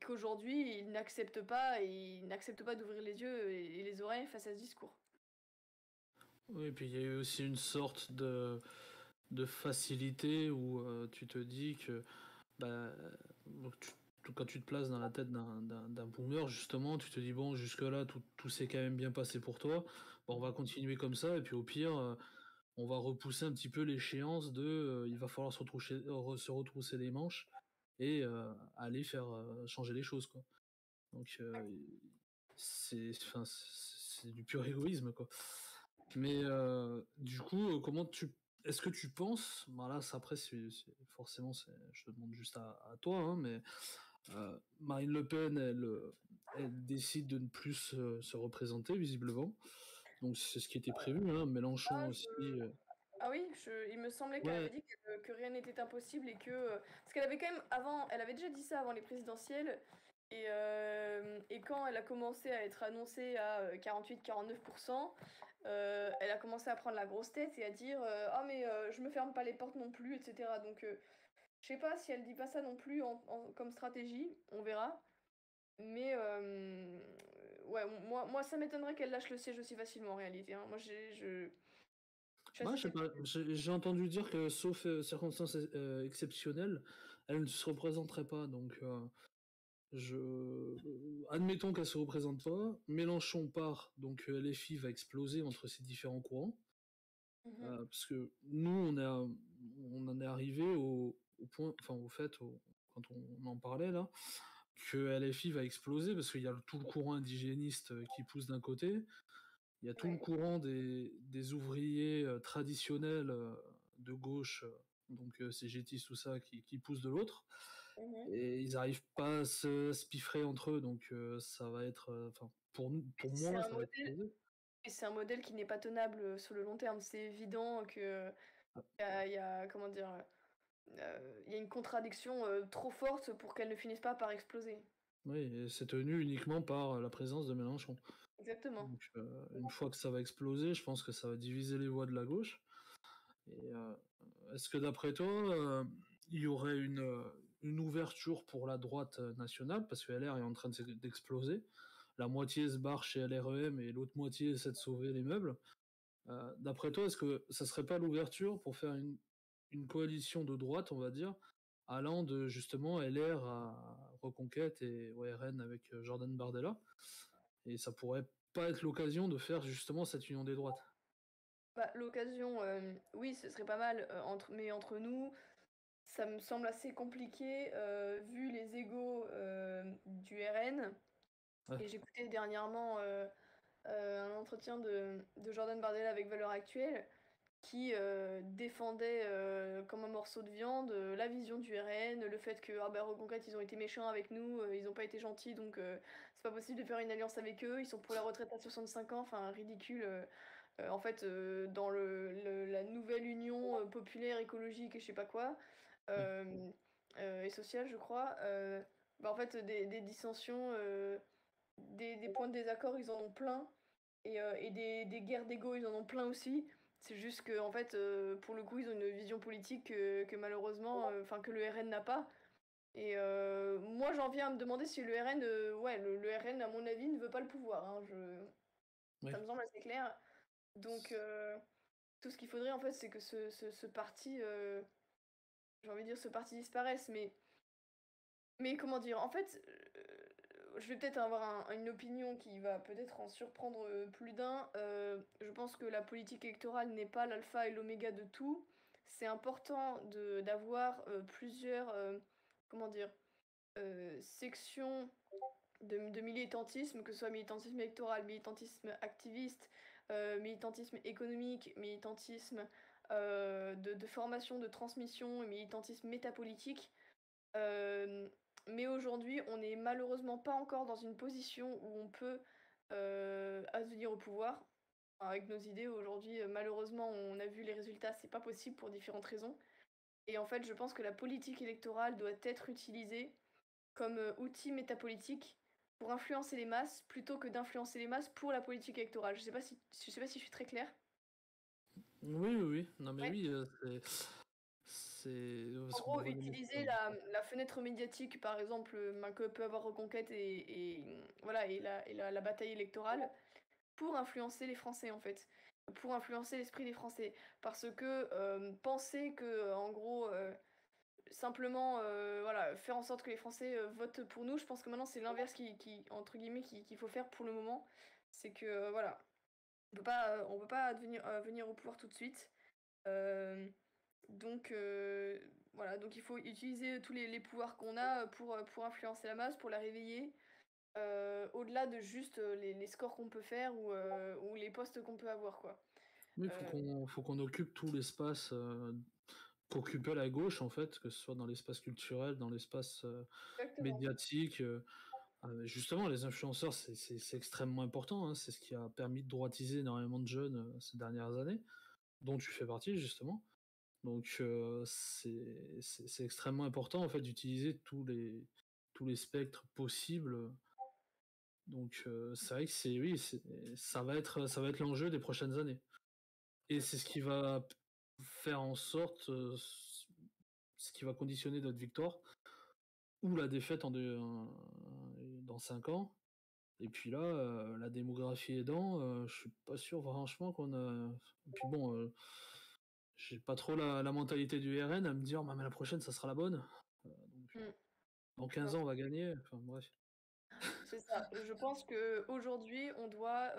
B: qu'aujourd'hui ils n'acceptent pas, et ils n'acceptent pas d'ouvrir les yeux et les oreilles face à ce discours.
C: Oui, et puis il y a eu aussi une sorte de facilité où tu te dis que bah, quand tu te places dans la tête d'un boomer, justement, tu te dis, bon, jusque-là, tout s'est quand même bien passé pour toi. Bon, on va continuer comme ça, et puis au pire, on va repousser un petit peu l'échéance il va falloir se retrousser les manches et aller faire changer les choses, quoi. Donc, c'est du pur égoïsme, quoi. Mais du coup, est-ce que tu penses, là, après, forcément, je te demande juste à toi, hein, mais Marine Le Pen, elle décide de ne plus se représenter, visiblement. Donc c'est ce qui était prévu, hein. Mélenchon
B: Ah,
C: aussi.
B: Ah oui, il me semblait qu'elle avait
C: Ouais,
B: dit que rien n'était impossible et que... parce qu'elle avait quand même, avant, elle avait déjà dit ça avant les présidentielles, et quand elle a commencé à être annoncée à 48-49%, elle a commencé à prendre la grosse tête et à dire ah mais je me ferme pas les portes non plus, etc. Donc je sais pas si elle dit pas ça non plus comme stratégie, on verra. Mais ouais, moi ça m'étonnerait qu'elle lâche le siège aussi facilement en réalité, hein. Moi je suis
C: moi
B: assez
C: je sais pas,
B: sceptique.
C: j'ai entendu dire que sauf circonstances exceptionnelles, elle ne se représenterait pas. Donc admettons qu'elle se représente pas, Mélenchon part, donc LFI va exploser entre ces différents courants.
B: Mhm.
C: Parce que nous, on en est arrivé au point, enfin au fait, quand on en parlait là, que LFI va exploser parce qu'il y a tout le courant indigéniste qui pousse d'un côté, il y a tout le
B: Ouais.
C: courant des ouvriers traditionnels de gauche, donc CGT, tout ça, qui pousse de l'autre,
B: Mhm.
C: et ils n'arrivent pas à se piffrer entre eux, donc ça va être, enfin, pour
B: C'est
C: moi,
B: un
C: ça va
B: modèle,
C: exploser.
B: et c'est un modèle qui n'est pas tenable sur le long terme. C'est évident que comment dire, il y a une contradiction trop forte pour qu'elle ne finisse pas par exploser.
C: Oui, et c'est tenu uniquement par la présence de Mélenchon.
B: Exactement.
C: Donc, une fois que ça va exploser, je pense que ça va diviser les voix de la gauche. Et est-ce que d'après toi, il y aurait une ouverture pour la droite nationale, parce que LR est en train d'exploser. La moitié se barre chez LREM et l'autre moitié essaie de sauver les meubles. D'après toi, est-ce que ça serait pas l'ouverture pour faire une coalition de droite, on va dire, allant de justement LR à Reconquête et RN avec Jordan Bardella, et ça pourrait pas être l'occasion de faire justement cette union des droites.
B: Bah, l'occasion, oui, ce serait pas mal, mais entre nous, ça me semble assez compliqué vu les égos du RN.
C: Ouais,
B: Et j'écoutais dernièrement un entretien de Jordan Bardella avec Valeurs Actuelles qui défendait comme un morceau de viande la vision du RN, le fait que ah bah, Reconquête ils ont été méchants avec nous, ils n'ont pas été gentils donc c'est pas possible de faire une alliance avec eux, ils sont pour la retraite à 65 ans, enfin ridicule. En fait, dans la nouvelle union populaire, écologique et je sais pas quoi,
C: ouais,
B: euh, et sociale, je crois, bah, en fait, des dissensions, des points de désaccord, ils en ont plein. Et des guerres d'ego, ils en ont plein aussi. C'est juste que, en fait, pour le coup, ils ont une vision politique que malheureusement, enfin, que le RN n'a pas. Et moi, j'en viens à me demander si le RN, ouais, le RN, à mon avis, ne veut pas le pouvoir, hein. Ça
C: ouais.
B: me semble assez clair. Donc, tout ce qu'il faudrait, en fait, c'est que ce parti, j'ai envie de dire, ce parti disparaisse. Mais comment dire, en fait, je vais peut-être avoir une opinion qui va peut-être en surprendre plus d'un. Je pense que la politique électorale n'est pas l'alpha et l'oméga de tout. C'est important d'avoir plusieurs, comment dire, sections de militantisme, que ce soit militantisme électoral, militantisme activiste, militantisme économique, militantisme de formation, de transmission, militantisme métapolitique. Euh, mais aujourd'hui, on n'est malheureusement pas encore dans une position où on peut advenir au pouvoir. Avec nos idées, aujourd'hui, malheureusement, on a vu les résultats, c'est pas possible pour différentes raisons. Et en fait, je pense que la politique électorale doit être utilisée comme outil métapolitique pour influencer les masses plutôt que d'influencer les masses pour la politique électorale. Je sais pas si je suis très claire.
C: Oui, oui, oui. Non, mais
B: Ouais.
C: oui, c'est
B: En
C: parce qu'on
B: gros,
C: voit les
B: utiliser
C: messages.
B: la fenêtre médiatique, par exemple, que peut avoir Reconquête voilà, et la bataille électorale pour influencer les Français, en fait. pour influencer l'esprit des Français. Parce que penser que, en gros, simplement, voilà, faire en sorte que les Français votent pour nous, je pense que maintenant c'est l'inverse entre guillemets, qu'il faut faire pour le moment. C'est que, voilà, on peut pas venir au pouvoir tout de suite. Euh, donc, voilà, donc il faut utiliser tous les pouvoirs qu'on a pour influencer la masse, pour la réveiller, au-delà de juste les scores qu'on peut faire ou les postes qu'on peut avoir, quoi.
C: Oui,
B: Euh,
C: faut qu'on occupe tout l'espace qu'occupait la gauche, en fait, que ce soit dans l'espace culturel, dans l'espace
B: Exactement.
C: médiatique. Justement, les influenceurs, c'est extrêmement important, hein. C'est ce qui a permis de droitiser énormément de jeunes ces dernières années, dont tu fais partie, justement. Donc, c'est extrêmement important, en fait, d'utiliser tous les spectres possibles. Donc, c'est vrai que oui, ça va être l'enjeu des prochaines années. Et c'est ce qui va faire en sorte, ce qui va conditionner notre victoire ou la défaite dans 5 ans. Et puis là, la démographie aidant, je suis pas sûr franchement qu'on a. Et puis bon, j'ai pas trop la mentalité du RN à me dire, mais la prochaine, ça sera la bonne. Donc,
B: Mm,
C: dans 15
B: d'accord.
C: ans, on va gagner. Enfin bref.
B: C'est ça. Je pense que aujourd'hui, on doit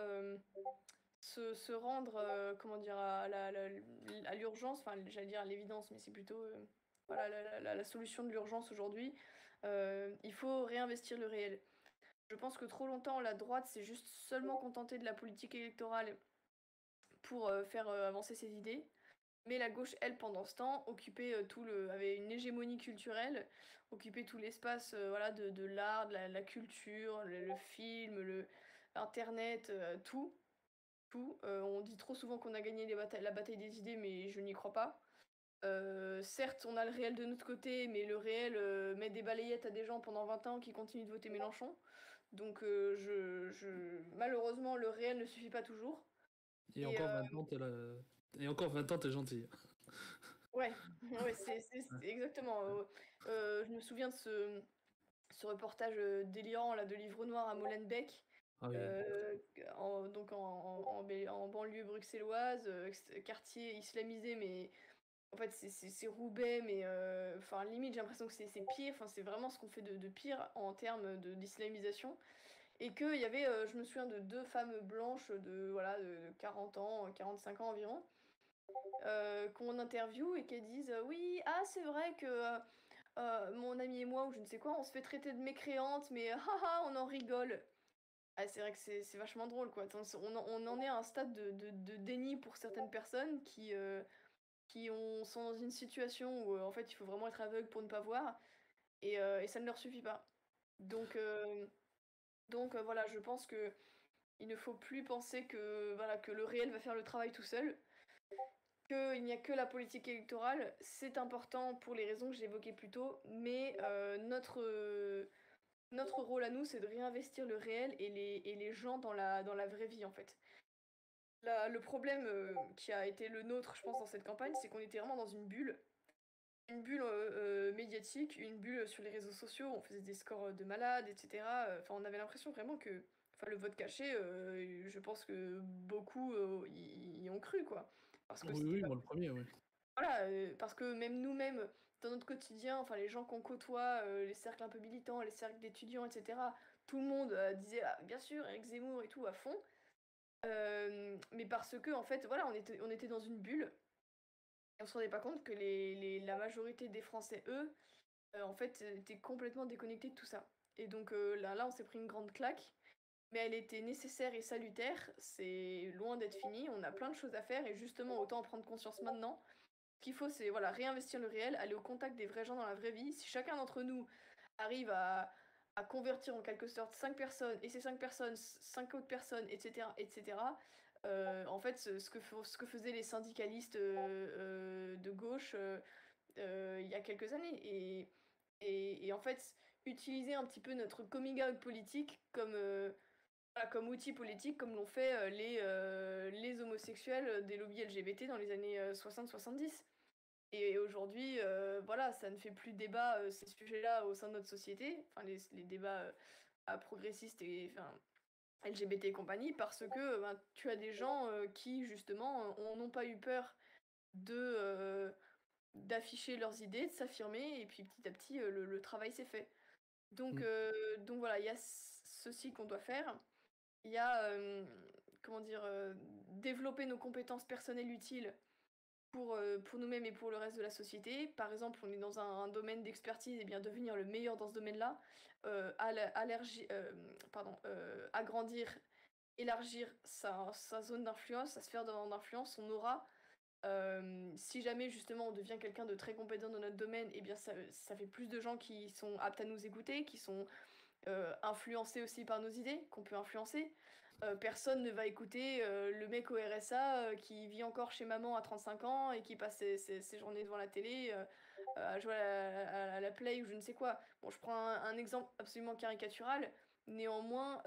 B: se rendre, comment dire, à l'urgence. Enfin, j'allais dire à l'évidence, mais c'est plutôt voilà, la solution de l'urgence aujourd'hui. Il faut réinvestir le réel. Je pense que trop longtemps, la droite s'est juste seulement contentée de la politique électorale pour faire avancer ses idées. Mais la gauche, elle, pendant ce temps, occupait avait une hégémonie culturelle, occupait tout l'espace voilà, de l'art, de la culture, le film, Internet, tout. Tout. On dit trop souvent qu'on a gagné la bataille des idées, mais je n'y crois pas. Certes, on a le réel de notre côté, mais le réel met des balayettes à des gens pendant 20 ans qui continuent de voter Mélenchon. Donc, malheureusement, le réel ne suffit pas toujours.
C: Et
B: Et
C: encore 20 ans, Et encore 20 ans, t'es gentil.
B: ouais, ouais, c'est exactement. Je me souviens de ce reportage délirant là, de Livre Noir à Molenbeek,
C: Ah oui.
B: donc en banlieue bruxelloise, quartier islamisé, mais en fait c'est Roubaix, mais enfin limite j'ai l'impression que c'est pire, enfin c'est vraiment ce qu'on fait de pire en termes d'islamisation. Et qu'il y avait, je me souviens de deux femmes blanches voilà, de 40 ans, 45 ans environ, qu'on interviewe et qu'elles disent oui, ah c'est vrai que mon ami et moi, ou je ne sais quoi, on se fait traiter de mécréante, mais haha, on en rigole. Ah, c'est vrai que c'est vachement drôle, quoi. On en est à un stade de déni pour certaines personnes qui sont dans une situation où, en fait, il faut vraiment être aveugle pour ne pas voir, et ça ne leur suffit pas. Donc, voilà, je pense que il ne faut plus penser que, voilà, que le réel va faire le travail tout seul, qu'il n'y a que la politique électorale. C'est important pour les raisons que j'ai évoquées plus tôt, mais notre rôle à nous, c'est de réinvestir le réel et les gens dans la vraie vie, en fait. Le problème qui a été le nôtre, je pense, dans cette campagne, c'est qu'on était vraiment dans une bulle. Une bulle médiatique, une bulle sur les réseaux sociaux, on faisait des scores de malades, etc. Enfin, on avait l'impression vraiment que, enfin, le vote caché, je pense que beaucoup y ont cru, quoi. Parce que
C: Oui,
B: c'était
C: oui,
B: pas.
C: moi le premier, oui.
B: Voilà, parce que même nous-mêmes, dans notre quotidien, enfin, les gens qu'on côtoie, les cercles un peu militants, les cercles d'étudiants, etc., tout le monde disait, ah, bien sûr, Eric Zemmour et tout, à fond. Mais parce que, en fait, voilà, on était dans une bulle. Et on se rendait pas compte que la majorité des Français, eux, en fait, étaient complètement déconnectés de tout ça. Et donc là, on s'est pris une grande claque, mais elle était nécessaire et salutaire. C'est loin d'être fini. On a plein de choses à faire et justement, autant en prendre conscience maintenant. Ce qu'il faut, c'est voilà, réinvestir le réel, aller au contact des vrais gens dans la vraie vie. Si chacun d'entre nous arrive à convertir en quelque sorte 5 personnes, et ces 5 personnes, 5 autres personnes, etc., etc., en fait, ce que faisaient les syndicalistes de gauche il y a quelques années. Et en fait, utiliser un petit peu notre coming out politique comme, voilà, comme outil politique, comme l'ont fait les homosexuels des lobbies LGBT dans les années 60-70. Et aujourd'hui, voilà, ça ne fait plus débat ces sujets-là au sein de notre société, enfin les débats progressistes et enfin LGBT et compagnie, parce que ben, tu as des gens qui, justement, n'ont pas eu peur d'afficher leurs idées, de s'affirmer, et puis petit à petit, le travail s'est fait. Donc voilà, il y a ceci qu'on doit faire. Il y a, comment dire, développer nos compétences personnelles utiles pour nous-mêmes et pour le reste de la société. Par exemple, on est dans un domaine d'expertise, et bien devenir le meilleur dans ce domaine-là, agrandir, élargir sa zone d'influence, sa sphère d'influence, son aura. Si jamais justement on devient quelqu'un de très compétent dans notre domaine, et bien ça fait plus de gens qui sont aptes à nous écouter, qui sont influencés aussi par nos idées, qu'on peut influencer. Personne ne va écouter le mec au RSA qui vit encore chez maman à 35 ans et qui passe ses journées devant la télé à jouer à la play ou je ne sais quoi. Bon, je prends un exemple absolument caricatural, néanmoins,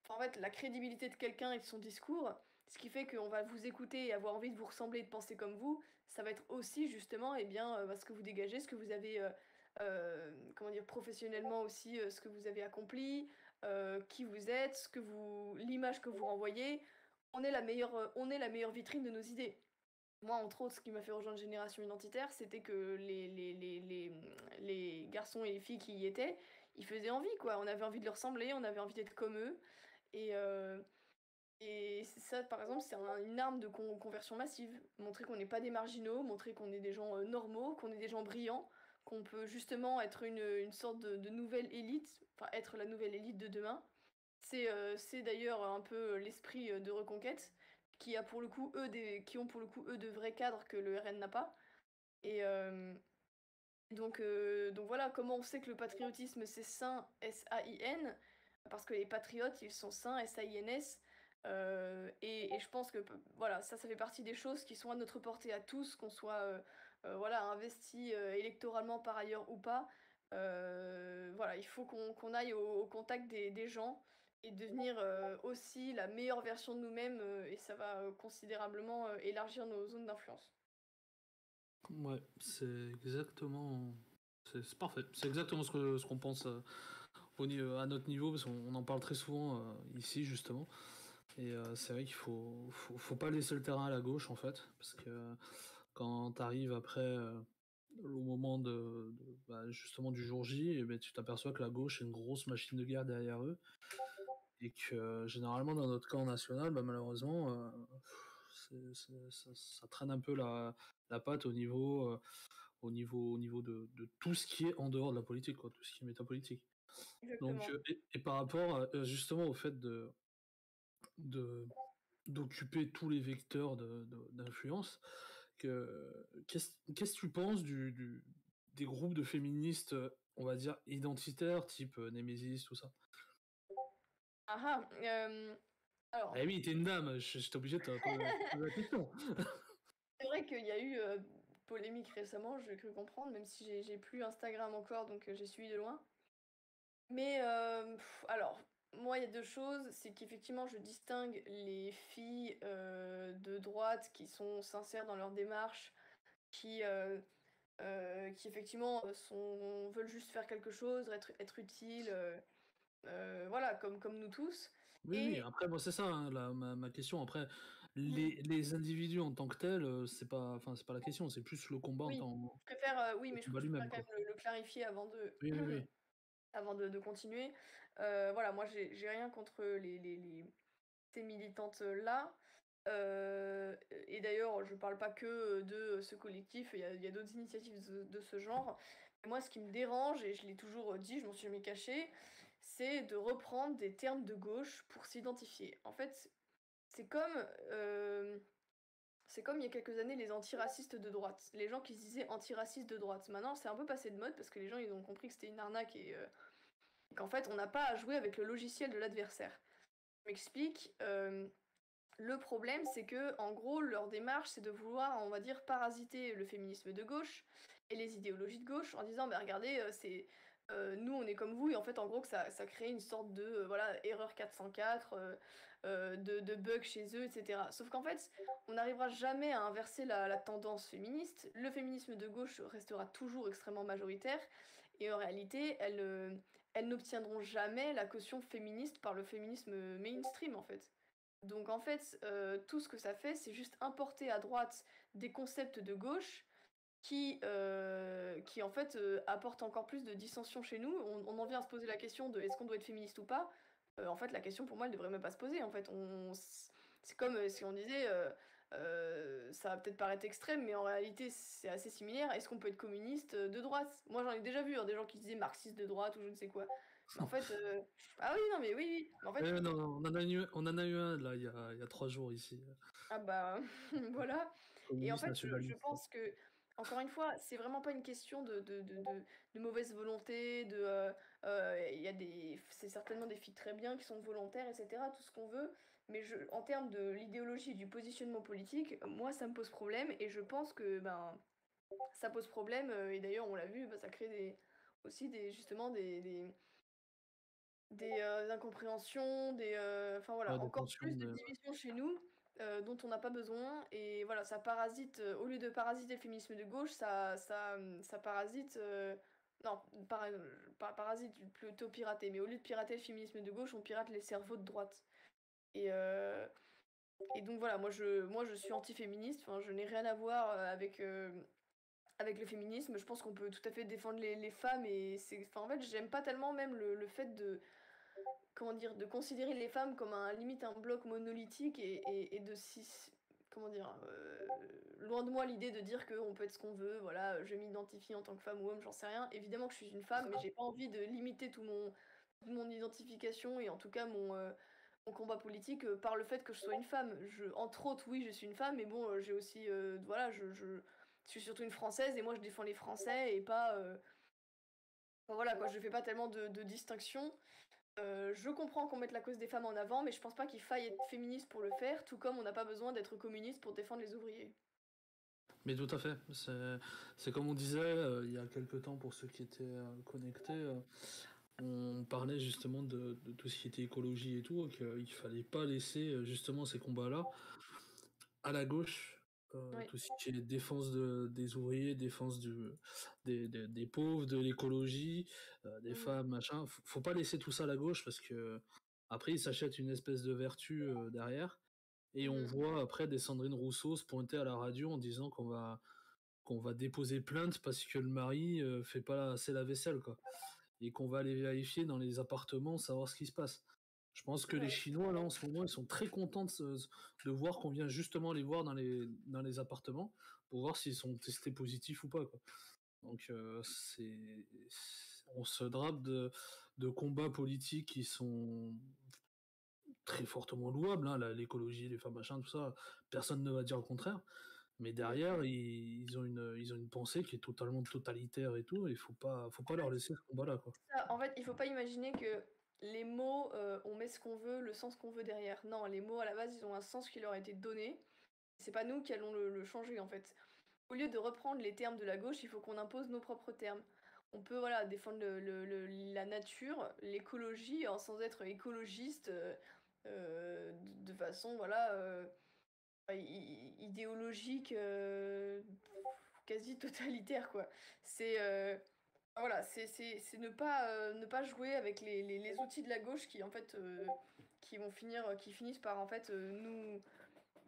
B: en fait, la crédibilité de quelqu'un et de son discours, ce qui fait qu'on va vous écouter et avoir envie de vous ressembler et de penser comme vous, ça va être aussi justement eh bien, ce que vous dégagez, ce que vous avez, comment dire, professionnellement aussi, ce que vous avez accompli, qui vous êtes, l'image que vous renvoyez. On est la meilleure vitrine de nos idées. Moi, entre autres, ce qui m'a fait rejoindre Génération Identitaire, c'était que les garçons et les filles qui y étaient, ils faisaient envie, quoi. On avait envie de leur ressembler, on avait envie d'être comme eux. Et, euh, et ça, par exemple, c'est une arme de conversion massive. Montrer qu'on n'est pas des marginaux, montrer qu'on est des gens normaux, qu'on est des gens brillants, qu'on peut justement être une sorte de nouvelle élite, enfin être la nouvelle élite de demain. C'est d'ailleurs un peu l'esprit de Reconquête, qui ont pour le coup, eux, de vrais cadres que le RN n'a pas. Et donc voilà, comment on sait que le patriotisme c'est sain, S-A-I-N, parce que les patriotes, ils sont sains, S-A-I-N-S, et je pense que voilà, ça fait partie des choses qui sont à notre portée à tous, qu'on soit voilà, investi électoralement par ailleurs ou pas. Voilà, il faut qu'on aille au contact des gens et devenir aussi la meilleure version de nous-mêmes, et ça va considérablement élargir nos zones d'influence.
C: Ouais, c'est exactement. C'est parfait. C'est exactement ce qu'on pense à notre niveau, parce qu'on en parle très souvent ici, justement. Et c'est vrai qu'il faut pas laisser le terrain à la gauche, en fait, parce que quand tu arrives après, au moment justement du jour J, et ben, tu t'aperçois que la gauche est une grosse machine de guerre derrière eux, et que généralement, dans notre camp national, bah, malheureusement, ça traîne un peu la patte au niveau de tout ce qui est en dehors de la politique, quoi, tout ce qui est métapolitique. Donc,
B: Exactement.
C: et par rapport justement au fait de d'occuper tous les vecteurs d'influence, qu'est-ce que tu penses des groupes de féministes, on va dire, identitaires, type Némésis, tout ça?
B: Ah ah, alors,
C: Eh oui, t'es une dame, j'étais obligé de te poser la question.
B: c'est vrai qu'il y a eu polémique récemment, j'ai cru comprendre, même si j'ai plus Instagram encore, donc j'ai suivi de loin. Mais alors, moi, il y a deux choses. C'est qu'effectivement, je distingue les filles de droite qui sont sincères dans leur démarche, qui effectivement veulent juste faire quelque chose, être utiles, voilà, comme nous tous.
C: Oui, oui,
B: Et
C: après, moi, c'est ça, hein, ma question. Après,
B: Mhm.
C: les individus en tant que tels, c'est pas la question, c'est plus le combat
B: Oui, oui,
C: le
B: mais
C: combat
B: je préfère
C: lui-même,
B: quand
C: quoi.
B: même le clarifier
C: Oui, oui, oui.
B: avant de continuer. Voilà, moi, j'ai rien contre ces militantes-là. Et d'ailleurs, je parle pas que de ce collectif, il y a d'autres initiatives de ce genre. Et moi, ce qui me dérange, et je l'ai toujours dit, je m'en suis jamais caché, c'est de reprendre des termes de gauche pour s'identifier. En fait, c'est comme, euh, c'est comme il y a quelques années les antiracistes de droite. Les gens qui se disaient antiracistes de droite. Maintenant, c'est un peu passé de mode parce que les gens ils ont compris que c'était une arnaque et qu'en fait, on n'a pas à jouer avec le logiciel de l'adversaire. Je m'explique. Le problème, c'est que, en gros, leur démarche, c'est de vouloir, on va dire, parasiter le féminisme de gauche et les idéologies de gauche en disant, bah regardez, nous, on est comme vous, et en fait, en gros, que ça crée une sorte de, voilà, erreur 404, de bug chez eux, etc. Sauf qu'en fait, on n'arrivera jamais à inverser la tendance féministe. Le féminisme de gauche restera toujours extrêmement majoritaire, et en réalité, elles n'obtiendront jamais la caution féministe par le féminisme mainstream en fait. Donc en fait, tout ce que ça fait, c'est juste importer à droite des concepts de gauche qui en fait apportent encore plus de dissension chez nous. On en vient à se poser la question de est-ce qu'on doit être féministe ou pas. En fait, la question pour moi, elle devrait même pas se poser. En fait, c'est comme si on disait, ça va peut-être paraître extrême, mais en réalité, c'est assez similaire. Est-ce qu'on peut être communiste de droite? Moi, j'en ai déjà vu, hein, des gens qui disaient marxiste de droite ou je ne sais quoi. Mais en fait, ah oui, non, mais oui, oui. Mais en fait,
C: Non, on en a eu un là il y a 3 jours ici,
B: ah bah voilà. Et en
C: communiste
B: fait, je
C: nationaliste.
B: pense que, encore une fois, c'est vraiment pas une question de mauvaise volonté, il y a c'est certainement des filles très bien qui sont volontaires, etc., tout ce qu'on veut, mais en termes de l'idéologie et du positionnement politique, moi, ça me pose problème, et je pense que, ben, ça pose problème, et d'ailleurs, on l'a vu, bah, ça crée aussi justement des incompréhensions, enfin voilà,
C: Ouais, des
B: encore
C: tensions,
B: plus de divisions chez nous, dont on n'a pas besoin. Et voilà, ça parasite, au lieu de parasiter le féminisme de gauche, ça parasite, non, pas parasite, plutôt pirater. Mais au lieu de pirater le féminisme de gauche, on pirate les cerveaux de droite. Et, euh, et donc voilà, moi je suis anti-féministe, enfin, je n'ai rien à voir avec le féminisme. Je pense qu'on peut tout à fait défendre les femmes, et enfin, en fait, j'aime pas tellement même le fait comment dire, de considérer les femmes comme limite un bloc monolithique et de comment dire, loin de moi l'idée de dire qu'on peut être ce qu'on veut, voilà, je m'identifie en tant que femme ou homme, j'en sais rien. Évidemment que je suis une femme, mais j'ai pas envie de limiter toute mon identification et en tout cas mon combat politique par le fait que je sois une femme. Entre autres, oui, je suis une femme, mais bon, j'ai aussi, voilà, je suis surtout une Française et moi je défends les Français et pas, enfin, voilà quoi, je fais pas tellement de distinction. Je comprends qu'on mette la cause des femmes en avant, mais je pense pas qu'il faille être féministe pour le faire, tout comme on n'a pas besoin d'être communiste pour défendre les ouvriers.
C: Mais tout à fait. C'est comme on disait il y a quelque temps pour ceux qui étaient connectés. On parlait justement de tout ce qui était écologie et tout, qu'il fallait pas laisser justement ces combats-là à la gauche.
B: Oui.
C: Tout ce qui est défense des ouvriers, défense des pauvres, de l'écologie, des
B: Mhm.
C: femmes, machin. Faut pas laisser tout ça à la gauche parce que après ils s'achètent une espèce de vertu derrière. Et on
B: Mhm.
C: voit après des Sandrine Rousseau se pointer à la radio en disant qu'on va déposer plainte parce que le mari fait pas assez la vaisselle, quoi. Et qu'on va aller vérifier dans les appartements, savoir ce qui se passe. Je pense que les
B: Ouais.
C: Chinois, là, en ce moment, ils sont très contents de voir qu'on vient justement les voir dans les appartements pour voir s'ils sont testés positifs ou pas, quoi. Donc, on se drape de combats politiques qui sont très fortement louables, hein, l'écologie, les femmes, machin, tout ça. Personne ne va dire le contraire. Mais
B: Mhm.
C: derrière, ils ont une pensée qui est totalement totalitaire et tout, et faut pas
B: En
C: leur
B: fait,
C: laisser ce combat-là, quoi.
B: en fait, il faut pas imaginer que les mots, on met ce qu'on veut, le sens qu'on veut derrière. Non, les mots à la base, ils ont un sens qui leur a été donné. C'est pas nous qui allons le changer en fait. Au lieu de reprendre les termes de la gauche, il faut qu'on impose nos propres termes. On peut voilà, défendre la nature, l'écologie, sans être écologiste de façon voilà, idéologique, quasi totalitaire quoi. C'est voilà, c'est ne pas jouer avec les outils de la gauche qui en fait qui finissent par en fait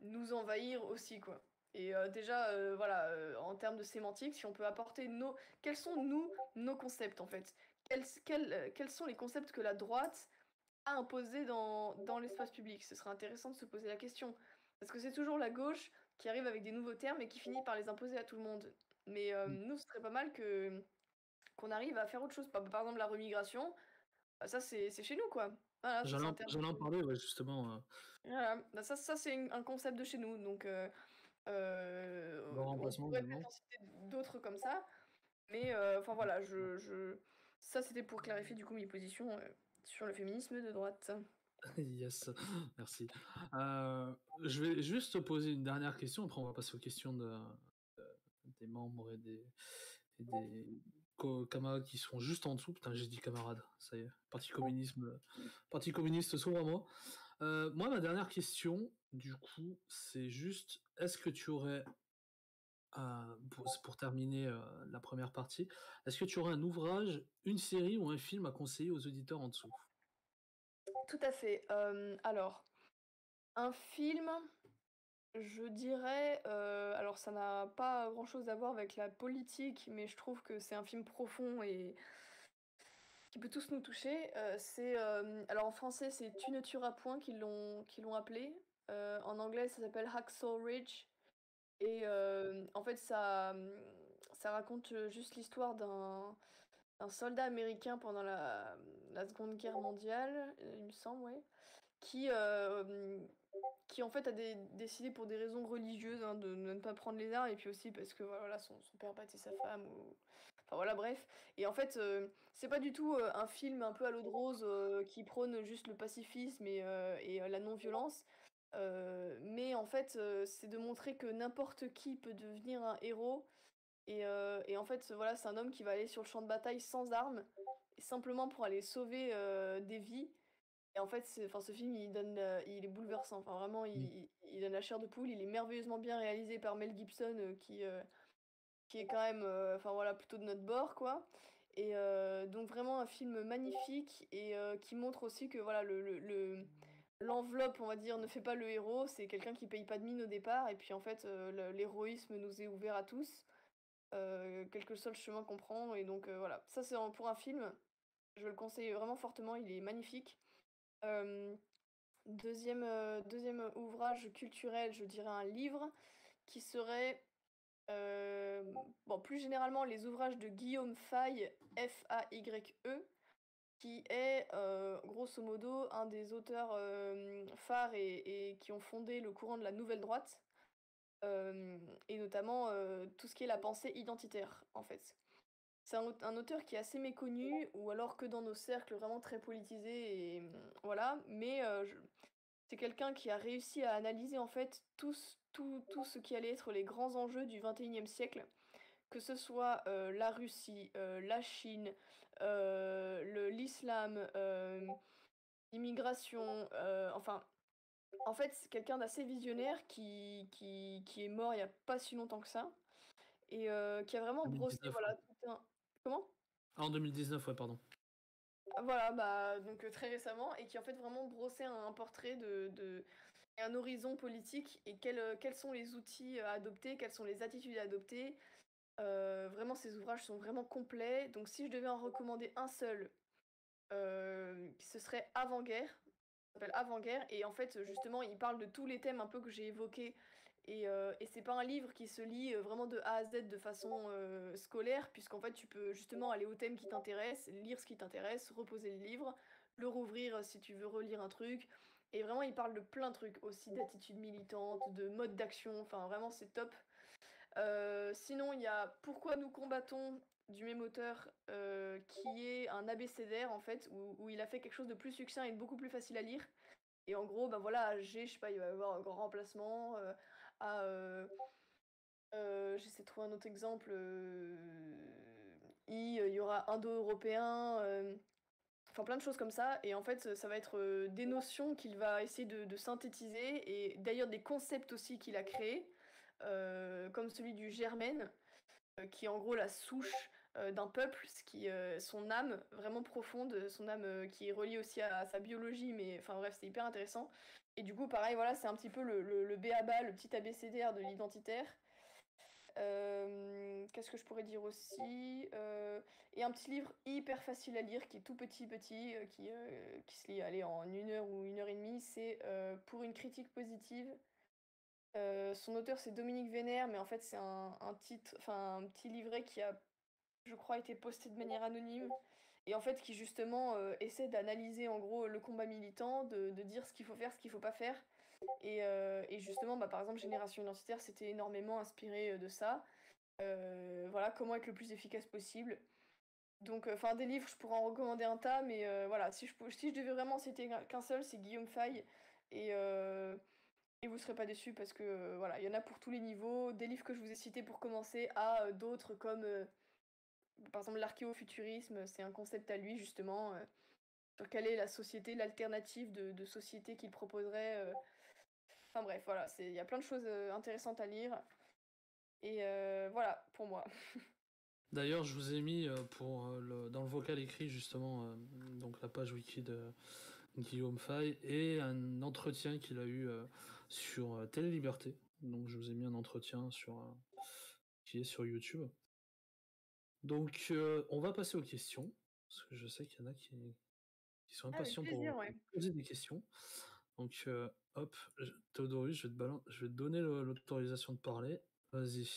B: nous envahir aussi, quoi. Et déjà, voilà, en termes de sémantique, si on peut apporter quels sont, nous, nos concepts, en fait? Quels sont les concepts que la droite a imposés dans l'espace public? Ce serait intéressant de se poser la question. Parce que c'est toujours la gauche qui arrive avec des nouveaux termes et qui finit par les imposer à tout le monde. Mais nous, ce serait pas mal qu'on arrive à faire autre chose. Par exemple, la remigration, bah, ça, c'est chez nous, quoi. Voilà, ça, c'est un terme.
C: J'allais en parler, ouais, justement.
B: Voilà. Bah, ça c'est un concept de chez nous. Donc,
C: Le
B: on
C: remplacement,
B: pourrait peut-être
C: également.
B: en citer d'autres comme ça, mais enfin voilà, ça c'était pour clarifier du coup mes positions sur le féminisme de droite.
C: Yes, merci. Je vais juste te poser une dernière question, après on va passer aux questions des membres et des camarades qui sont juste en dessous. Putain, j'ai dit camarades, ça y est. Parti communiste s'ouvre à moi. Moi, ma dernière question, du coup, c'est juste, est-ce que tu aurais pour terminer la première partie, est-ce que tu aurais un ouvrage, une série ou un film à conseiller aux auditeurs en dessous?
B: Tout à fait. Alors, un film, je dirais, alors ça n'a pas grand-chose à voir avec la politique, mais je trouve que c'est un film profond et qui peut tous nous toucher. C'est, alors en français, c'est Tu ne tueras point qu'ils l'ont appelé. En anglais, ça s'appelle Hacksaw Ridge et en fait, ça raconte, juste l'histoire d'un soldat américain pendant la Seconde Guerre mondiale, il me semble, ouais, qui, qui en fait a décidé pour des raisons religieuses, hein, de ne pas prendre les armes et puis aussi parce que voilà son père battait sa femme ou enfin voilà bref. Et en fait c'est pas du tout un film un peu à l'eau de rose qui prône juste le pacifisme et la non-violence. Mais en fait c'est de montrer que n'importe qui peut devenir un héros et en fait voilà c'est un homme qui va aller sur le champ de bataille sans armes simplement pour aller sauver des vies. Et en fait, enfin, ce film, il est bouleversant. Enfin, vraiment,
C: Mm.
B: il donne la chair de poule. Il est merveilleusement bien réalisé par Mel Gibson, qui est quand même, enfin voilà, plutôt de notre bord, quoi. Et donc vraiment un film magnifique et qui montre aussi que voilà, l'enveloppe, on va dire, ne fait pas le héros. C'est quelqu'un qui paye pas de mine au départ. Et puis en fait, l'héroïsme nous est ouvert à tous, quel que soit le chemin qu'on prend. Et donc voilà, ça c'est pour un film. Je le conseille vraiment fortement. Il est magnifique. Euh, deuxième ouvrage culturel, je dirais un livre qui serait, euh, bon, plus généralement les ouvrages de Guillaume Faye, Faye, qui est grosso modo un des auteurs phares et qui ont fondé le courant de la nouvelle droite, et notamment tout ce qui est la pensée identitaire en fait. C'est un auteur qui est assez méconnu, ou alors que dans nos cercles vraiment très politisés, et voilà, mais c'est quelqu'un qui a réussi à analyser en fait tout ce qui allait être les grands enjeux du 21e siècle, que ce soit la Russie, la Chine, l'islam, l'immigration, enfin, en fait, c'est quelqu'un d'assez visionnaire qui est mort il n'y a pas si longtemps que ça, et qui a vraiment brossé,
C: 2019, ouais.
B: voilà, tout un... Comment?
C: Ah, en 2019, ouais, pardon.
B: Voilà, bah, donc très récemment, et qui en fait vraiment brossé un portrait et un horizon politique et quels sont les outils à adopter, quelles sont les attitudes à adopter. Vraiment, ces ouvrages sont vraiment complets. Donc, si je devais en recommander un seul, ce serait Avant-guerre. Ça s'appelle Avant-guerre. Et en fait, justement, il parle de tous les thèmes un peu que j'ai évoqués. Et c'est pas un livre qui se lit vraiment de A à Z de façon scolaire, puisqu'en fait, tu peux justement aller au thème qui t'intéresse, lire ce qui t'intéresse, reposer le livre, le rouvrir si tu veux relire un truc. Et vraiment, il parle de plein de trucs aussi, d'attitudes militantes, de modes d'action. Enfin, vraiment, c'est top. Sinon, il y a Pourquoi nous combattons du même auteur, qui est un abécédaire en fait, où il a fait quelque chose de plus succinct et de beaucoup plus facile à lire. Et en gros, ben voilà, à G, je sais pas, il va y avoir un grand remplacement. J'essaie de trouver un autre exemple. Il y aura indo-européen. Enfin, plein de choses comme ça. Et en fait, ça va être des notions qu'il va essayer de synthétiser. Et d'ailleurs, des concepts aussi qu'il a créés, comme celui du germaine, qui est en gros la souche d'un peuple, son âme vraiment profonde, son âme qui est reliée aussi à sa biologie, mais enfin bref, c'est hyper intéressant. Et du coup, pareil, voilà, c'est un petit peu le b.a.-ba, le petit abécédaire de l'identitaire. Qu'est-ce que je pourrais dire aussi? Et un petit livre hyper facile à lire, qui est tout petit, qui se lit allez, en 1 heure ou 1 heure et demie, c'est Pour une critique positive. Son auteur c'est Dominique Vénère, mais en fait c'est un titre, enfin un petit livret qui a, je crois, été posté de manière anonyme, et en fait qui justement essaie d'analyser en gros le combat militant, de dire ce qu'il faut faire, ce qu'il faut pas faire. Et justement, bah, par exemple, Génération Identitaire s'était énormément inspiré de ça. Voilà, comment être le plus efficace possible. Donc, enfin, des livres, je pourrais en recommander un tas, mais voilà, si je devais vraiment citer qu'un seul, c'est Guillaume Faye. Et, euh, et vous serez pas déçus parce que voilà, il y en a pour tous les niveaux. Des livres que je vous ai cités pour commencer, à d'autres comme par exemple l'archéofuturisme, c'est un concept à lui justement, sur quelle est la société, l'alternative de société qu'il proposerait. Enfin bref, voilà, il y a plein de choses intéressantes à lire. Et voilà, pour moi.
C: D'ailleurs, je vous ai mis dans le vocal écrit justement donc la page wiki de Guillaume Fay et un entretien qu'il a eu sur Télé Liberté. Donc je vous ai mis un entretien qui est sur YouTube. Donc on va passer aux questions parce que je sais qu'il y en a qui sont impatients pour poser des questions. Donc hop, Théodorus, je vais te donner l'autorisation de parler. Vas-y.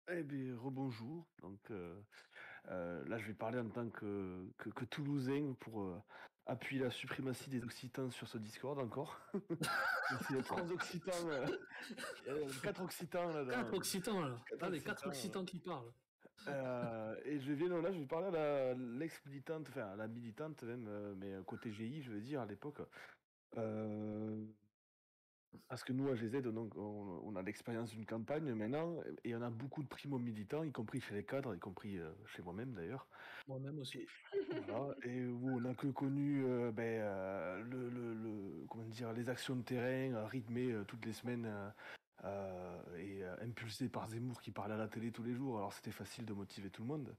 D: Eh bien, rebonjour. Donc là, je vais parler en tant que Toulousain pour appuyer la suprématie des Occitans sur ce Discord encore. C'est 3 Occitans, 4 Occitans là.
C: 4 Occitans là. Les 4 Occitans qui parlent.
D: Et je vais parler à l'ex-militante, enfin à la militante même, mais côté GI, je veux dire, à l'époque. Parce que nous, à GZ, donc, on a l'expérience d'une campagne maintenant, et on a beaucoup de primo-militants, y compris chez les cadres, y compris chez moi-même d'ailleurs.
C: Moi-même aussi.
D: Voilà, et où on n'a que connu comment dire, les actions de terrain rythmées toutes les semaines et impulsées par Zemmour qui parlait à la télé tous les jours. Alors c'était facile de motiver tout le monde.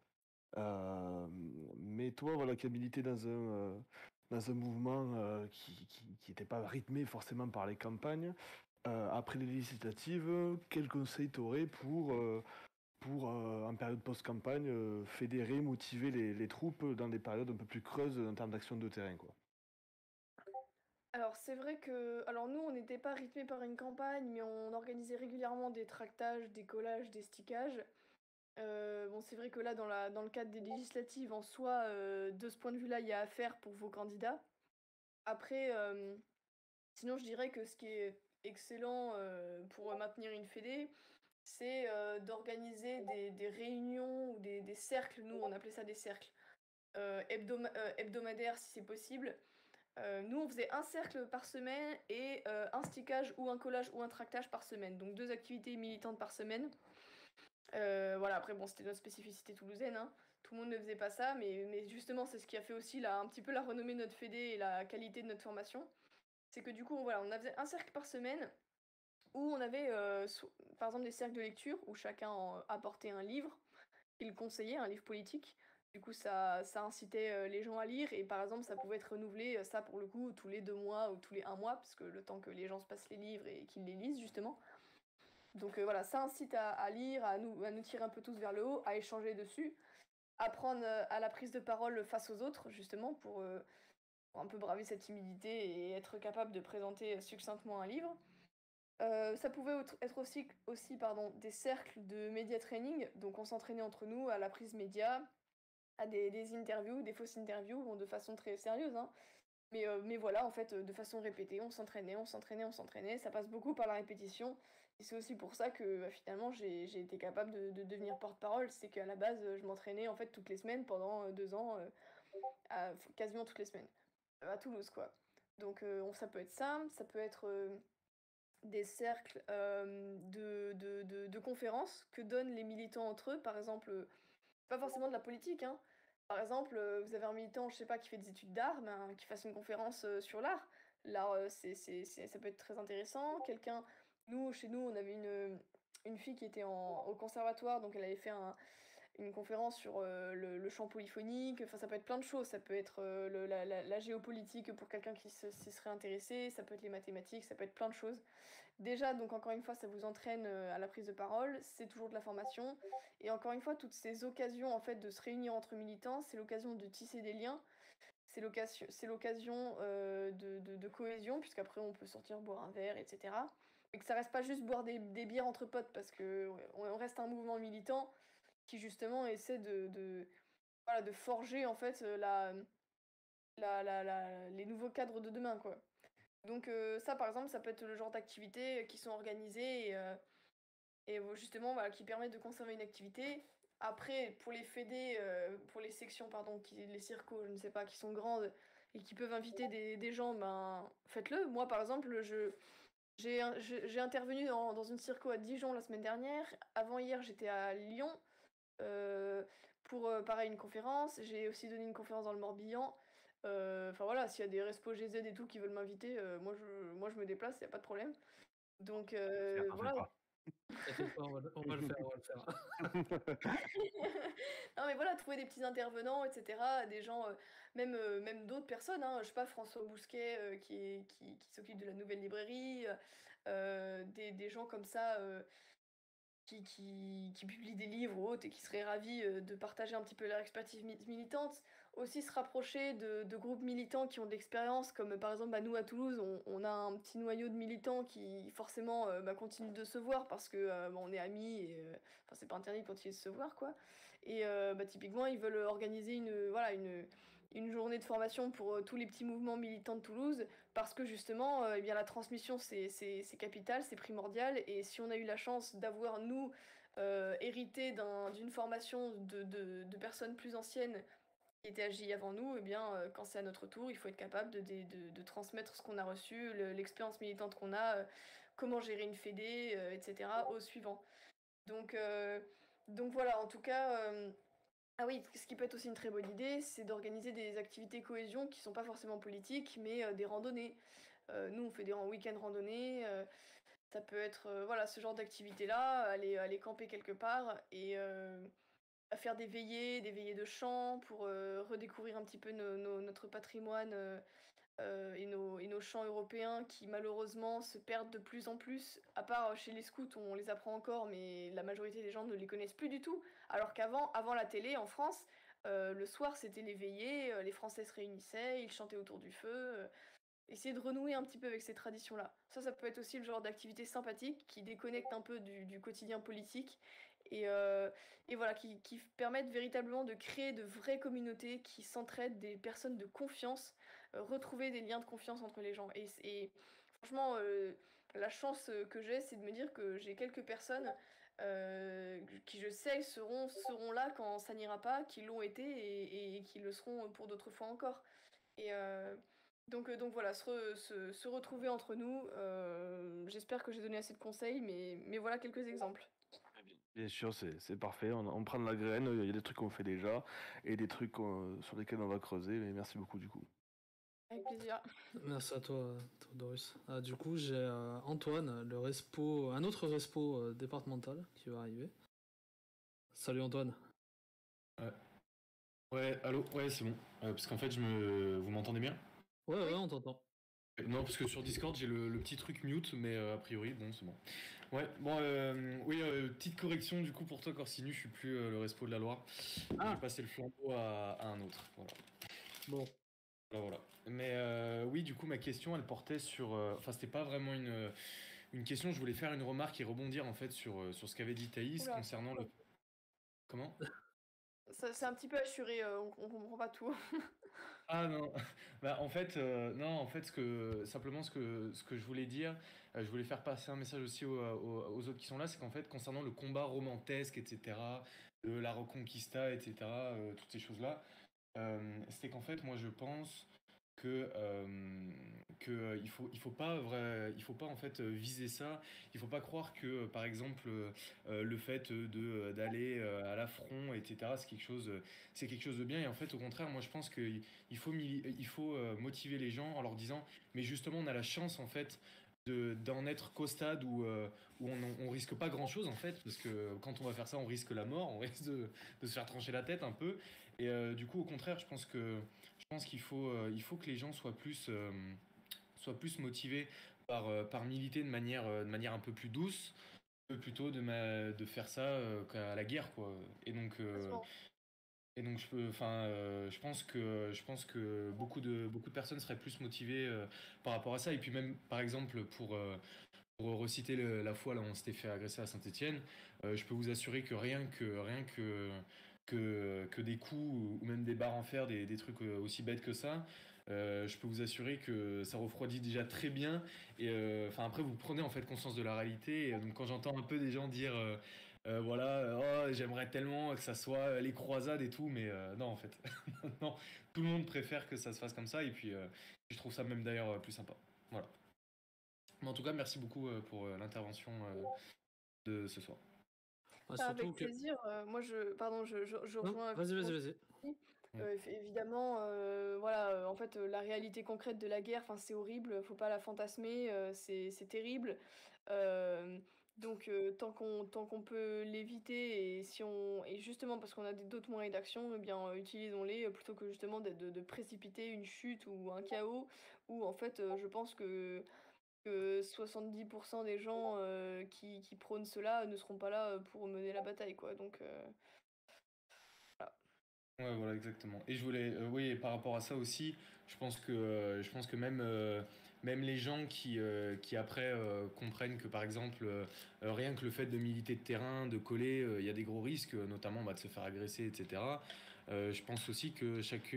D: Mais toi, voilà, qui as milité dans un mouvement qui n'était pas rythmé forcément par les campagnes, après les législatives, quel conseil t'aurais pour en période post-campagne, fédérer, motiver les troupes dans des périodes un peu plus creuses en termes d'action de terrain, quoi?
B: Alors c'est vrai que, alors nous on n'était pas rythmé par une campagne, mais on organisait régulièrement des tractages, des collages, des stickages. Bon, c'est vrai que là, dans le cadre des législatives, en soi, de ce point de vue-là, il y a à faire pour vos candidats. Après, sinon, je dirais que ce qui est excellent pour maintenir une fédé, c'est d'organiser des réunions ou des cercles. Nous, on appelait ça des cercles hebdomadaires si c'est possible. Nous, on faisait un cercle par semaine et un stickage ou un collage ou un tractage par semaine. Donc 2 activités militantes par semaine. Voilà, après, bon, c'était notre spécificité toulousaine, hein. Tout le monde ne faisait pas ça, mais justement, c'est ce qui a fait aussi un petit peu la renommée de notre fédé et la qualité de notre formation. C'est que du coup, voilà, on avait un cercle par semaine où on avait, par exemple, des cercles de lecture où chacun apportait un livre qu'il conseillait, un livre politique. Du coup, ça incitait les gens à lire et par exemple, ça pouvait être renouvelé, ça pour le coup, tous les 2 mois ou tous les 1 mois, parce que le temps que les gens se passent les livres et qu'ils les lisent, justement. Donc voilà, ça incite à lire, à nous tirer un peu tous vers le haut, à échanger dessus, à prendre à la prise de parole face aux autres, justement, pour un peu braver cette timidité et être capable de présenter succinctement un livre. Ça pouvait être aussi pardon, des cercles de média training, donc on s'entraînait entre nous à la prise média, à des interviews, des fausses interviews, bon, de façon très sérieuse, hein. Mais voilà, en fait, de façon répétée, on s'entraînait, ça passe beaucoup par la répétition. Et c'est aussi pour ça que finalement j'ai été capable de devenir porte-parole. C'est qu'à la base, je m'entraînais en fait toutes les semaines pendant 2 ans, quasiment toutes les semaines, à Toulouse quoi. Donc ça peut être ça peut être des cercles de conférences que donnent les militants entre eux, par exemple, pas forcément de la politique, hein. Par exemple, vous avez un militant, je sais pas, qui fait des études d'art, ben, qui fasse une conférence sur l'art. L'art, ça peut être très intéressant. Chez nous, on avait une fille qui était au conservatoire, donc elle avait fait une conférence sur le chant polyphonique. Enfin, ça peut être plein de choses. Ça peut être la géopolitique pour quelqu'un qui s'y serait intéressé. Ça peut être les mathématiques, ça peut être plein de choses. Déjà, donc encore une fois, ça vous entraîne à la prise de parole, c'est toujours de la formation. Et encore une fois, toutes ces occasions en fait de se réunir entre militants, c'est l'occasion de tisser des liens, c'est l'occasion de cohésion, puisqu'après on peut sortir boire un verre, etc. Et que ça reste pas juste boire des bières entre potes, parce que ouais, on reste un mouvement militant qui justement essaie voilà, de forger en fait les nouveaux cadres de demain, quoi. Donc ça, par exemple, ça peut être le genre d'activités qui sont organisées et justement voilà, qui permettent de conserver une activité. Après, pour les fédés, pour les sections, pardon, les circos, je ne sais pas, qui sont grandes et qui peuvent inviter des gens, ben faites-le. Moi, par exemple, j'ai intervenu dans une circo à Dijon la semaine dernière. Avant hier, j'étais à Lyon pour, pareil, une conférence. J'ai aussi donné une conférence dans le Morbihan. Enfin voilà, s'il y a des respos GZ et tout qui veulent m'inviter, moi je me déplace, il n'y a pas de problème. Donc
D: Attends,
B: voilà,
D: pas.
C: T'inquiète pas, on va le faire, on va le faire.
B: Non, mais voilà, trouver des petits intervenants, etc. Des gens, même d'autres personnes, hein, je sais pas, François Bousquet, qui s'occupe de la nouvelle librairie, des gens comme ça, qui publient des livres ou autres et qui seraient ravis de partager un petit peu leur expertise militante. Aussi se rapprocher de groupes militants qui ont de l'expérience, comme par exemple bah, nous à Toulouse, on a un petit noyau de militants qui forcément bah, continuent de se voir parce que bah, on est amis et enfin, c'est pas interdit de continuer de se voir quoi. Et bah, typiquement ils veulent organiser une journée de formation pour tous les petits mouvements militants de Toulouse parce que justement, eh bien, la transmission, c'est capital, c'est primordial. Et si on a eu la chance d'avoir, nous, hérité d'une formation de personnes plus anciennes qui étaient agies avant nous, eh bien, quand c'est à notre tour, il faut être capable de transmettre ce qu'on a reçu, l'expérience militante qu'on a, comment gérer une fédé, etc., au suivant. Donc, euh, donc voilà, en tout cas... ah oui, ce qui peut être aussi une très bonne idée, c'est d'organiser des activités cohésion qui sont pas forcément politiques, mais des randonnées. Nous, on fait des week-ends randonnées. Ça peut être voilà, ce genre d'activité-là, aller camper quelque part et à faire des veillées de chant pour redécouvrir un petit peu notre patrimoine et nos chants européens qui malheureusement se perdent de plus en plus. À part chez les scouts, on les apprend encore, mais la majorité des gens ne les connaissent plus du tout. Alors avant la télé en France, le soir c'était les veillées, les Français se réunissaient, ils chantaient autour du feu. Essayer de renouer un petit peu avec ces traditions-là. Ça peut être aussi le genre d'activité sympathique qui déconnecte un peu du quotidien politique et, euh, et voilà, qui permettent véritablement de créer de vraies communautés qui s'entraident, des personnes de confiance, retrouver des liens de confiance entre les gens. Et franchement, la chance que j'ai, c'est de me dire que j'ai quelques personnes qui je sais seront là quand ça n'ira pas, qui l'ont été et qui le seront pour d'autres fois encore. Et donc voilà, se retrouver entre nous. J'espère que j'ai donné assez de conseils, mais voilà quelques exemples.
D: Bien sûr, c'est parfait. On prend de la graine. Il y a des trucs qu'on fait déjà et des trucs sur lesquels on va creuser. Mais merci beaucoup du coup.
B: Avec plaisir.
C: Merci à toi, Doris. Ah, du coup, j'ai Antoine, un autre respo départemental qui va arriver. Salut Antoine.
E: Ouais, allô, ouais, c'est bon. Parce qu'en fait, vous m'entendez bien?
C: Ouais, on t'entend.
E: Non, parce que sur Discord, j'ai le petit truc mute, mais a priori, bon, c'est bon. Ouais, bon, oui, petite correction du coup pour toi, Corsinu, je suis plus le respo de la Loire. J'ai passé le flambeau à un autre. Voilà.
C: Bon.
E: Voilà. Mais oui, du coup, ma question, elle portait sur. Enfin, c'était pas vraiment une question, je voulais faire une remarque et rebondir en fait sur ce qu'avait dit Thaïs
B: Oula.
E: concernant le. Comment?
B: C'est un petit peu assuré, on comprend pas tout.
E: Ah non, bah en fait non, en fait simplement ce que je voulais dire, je voulais faire passer un message aussi aux autres qui sont là, c'est qu'en fait concernant le combat romantesque, etc., de la Reconquista, etc., toutes ces choses-là, c'était qu'en fait moi je pense que il faut pas en fait viser ça. Il faut pas croire que par exemple le fait d'aller à l'affront, etc., c'est quelque chose de bien. Et en fait au contraire moi je pense il faut motiver les gens en leur disant mais justement on a la chance en fait d'en être qu'au stade où on risque pas grand chose en fait, parce que quand on va faire ça on risque la mort, on risque de se faire trancher la tête un peu. Et du coup au contraire je pense il faut que les gens soient plus motivés par militer de manière un peu plus douce, plutôt de faire ça qu'à la guerre, quoi. Et donc je pense que beaucoup de personnes seraient plus motivées par rapport à ça. Et puis même, par exemple, pour reciter la fois là où on s'était fait agresser à Saint-Étienne, je peux vous assurer que que des coups ou même des barres en fer, des trucs aussi bêtes que ça, je peux vous assurer que ça refroidit déjà très bien. Et enfin après vous prenez en fait conscience de la réalité. Et donc quand j'entends un peu des gens dire voilà, oh, j'aimerais tellement que ça soit les croisades et tout, mais non en fait, non, tout le monde préfère que ça se fasse comme ça. Et puis je trouve ça même d'ailleurs plus sympa. Voilà. Mais en tout cas, merci beaucoup pour l'intervention de ce soir.
B: Avec plaisir. Moi, pardon, je rejoins.
C: Vas-y.
B: Évidemment, voilà, en fait, la réalité concrète de la guerre, enfin, c'est horrible, faut pas la fantasmer, c'est terrible. Donc tant qu'on peut l'éviter et justement parce qu'on a d'autres moyens d'action, eh bien utilisons-les plutôt que justement de précipiter une chute ou un chaos où en fait je pense que 70% des gens qui prônent cela ne seront pas là pour mener la bataille quoi. Donc voilà.
E: Ouais, voilà, exactement. Et je voulais, oui, et par rapport à ça aussi, je pense que même, même les gens qui après comprennent que par exemple, rien que le fait de militer de terrain, de coller, il y a des gros risques, notamment bah, de se faire agresser, etc. Je pense aussi que chaque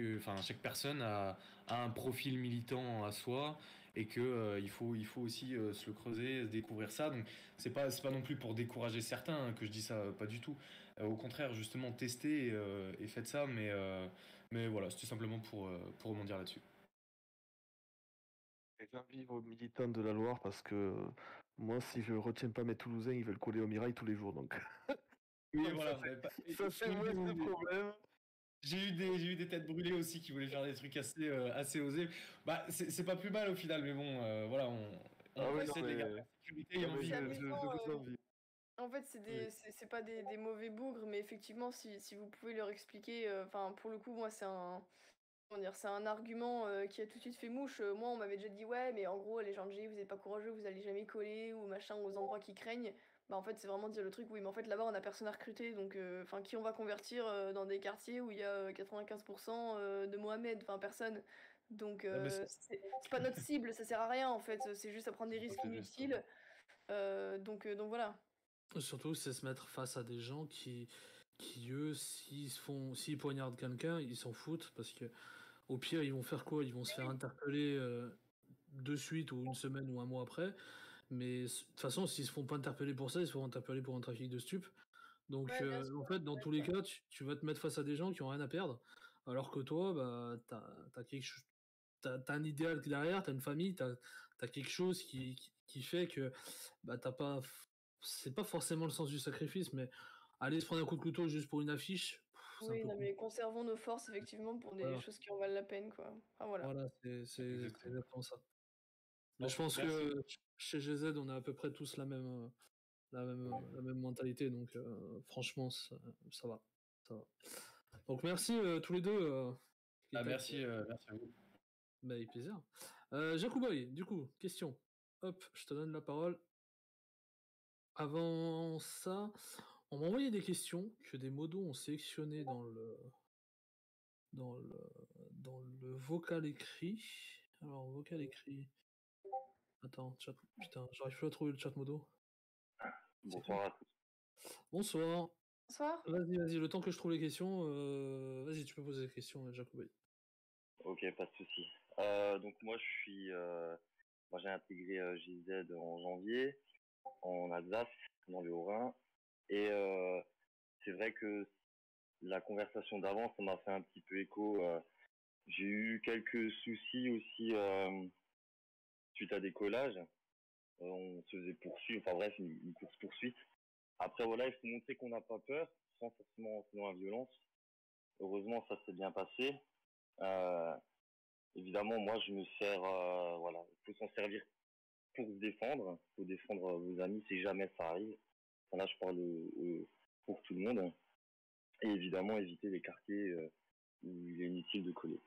E: personne a un profil militant à soi et que il faut aussi se le creuser, se découvrir ça. Donc c'est pas non plus pour décourager certains que je dis ça, pas du tout. Au contraire, justement, testez et faites ça, mais voilà, c'était simplement pour rebondir là-dessus.
D: Et j'invite aux militants de la Loire parce que moi, si je retiens pas mes Toulousains, ils veulent coller au mirail tous les jours. Donc,
E: Oui,
D: donc
E: voilà,
D: ça fait moins de problèmes.
E: j'ai eu des têtes brûlées aussi qui voulaient faire des trucs assez osés. Bah, c'est pas plus mal au final, mais bon, voilà,
D: Ah
E: on
D: oui, non,
E: essaie de les
D: mais,
E: garder en sécurité et
D: non,
E: en
D: mais
E: vie.
B: C'est
D: je
B: amusant.
D: vous envie.
B: En fait,
E: Oui.
B: c'est pas des mauvais bougres, mais effectivement, si vous pouvez leur expliquer, enfin, pour le coup, moi, comment dire, c'est un argument qui a tout de suite fait mouche. Moi, on m'avait déjà dit, ouais, mais en gros, les gens de GI, vous êtes pas courageux, vous allez jamais coller ou machin aux endroits qui craignent. Bah, en fait, c'est vraiment dire le truc, oui, mais en fait, là-bas, on a personne à recruter, donc, enfin, qui on va convertir dans des quartiers où il y a 95% de Mohamed, enfin, personne. Donc,
E: Ah, mais
B: c'est pas notre cible, ça sert à rien, en fait, c'est juste à prendre des risques
E: c'est juste.
B: inutiles. Donc voilà.
C: Surtout, c'est se mettre face à des gens qui eux, s'ils poignardent quelqu'un, ils s'en foutent parce que au pire, ils vont faire quoi? Ils vont se faire interpeller de suite ou une semaine ou un mois après. Mais de toute façon, s'ils se font pas interpeller pour ça, ils se font interpeller pour un trafic de stupes. Donc,
B: Ouais, bien sûr.
C: en fait, dans tous les cas, tu vas te mettre face à des gens qui ont rien à perdre, alors que toi, bah, t'as un idéal derrière, t'as une famille, t'as quelque chose qui fait que bah, c'est pas forcément le sens du sacrifice, mais aller se prendre un coup de couteau juste pour une affiche, c'est un
B: Oui,
C: peu
B: non,
C: con.
B: mais conservons nos forces effectivement pour des
C: Voilà,
B: choses qui en valent la peine, quoi. Enfin voilà.
C: voilà, c'est
E: Exactement.
C: exactement ça. Mais je
E: Bon,
C: pense
E: merci.
C: que chez GZ, on a à peu près tous la même mentalité, donc franchement, ça va. Ça va. Donc merci tous les deux.
E: Ah,
C: Keita,
E: merci à vous.
C: bah, avec plaisir. Jacouboy, du coup, question. Hop, je te donne la parole. Avant ça, on m'a envoyé des questions que des modos ont sélectionnées dans le, dans le vocal écrit. Alors, vocal écrit. Attends, putain, j'arrive plus à trouver le chat modo. C'est quoi?
F: Bonsoir à tous.
C: Bonsoir.
B: Bonsoir.
C: Vas-y, le temps que je trouve les questions, vas-y, tu peux poser les questions, Jacobi.
F: Ok, pas de souci. Donc moi moi j'ai intégré JZ en janvier en Alsace, dans le Haut-Rhin, et c'est vrai que la conversation d'avant, ça m'a fait un petit peu écho. J'ai eu quelques soucis aussi suite à des collages. On se faisait poursuivre, enfin bref, une course-poursuite. Après voilà, il faut montrer qu'on n'a pas peur, sans forcément entrer dans la violence. Heureusement, ça s'est bien passé. Euh, Évidemment, moi, je me sers, voilà, il faut s'en servir pour se défendre. Il faut défendre vos amis si jamais ça arrive. Enfin, là, je parle pour tout le monde. Et évidemment, éviter les quartiers où il est inutile de coller.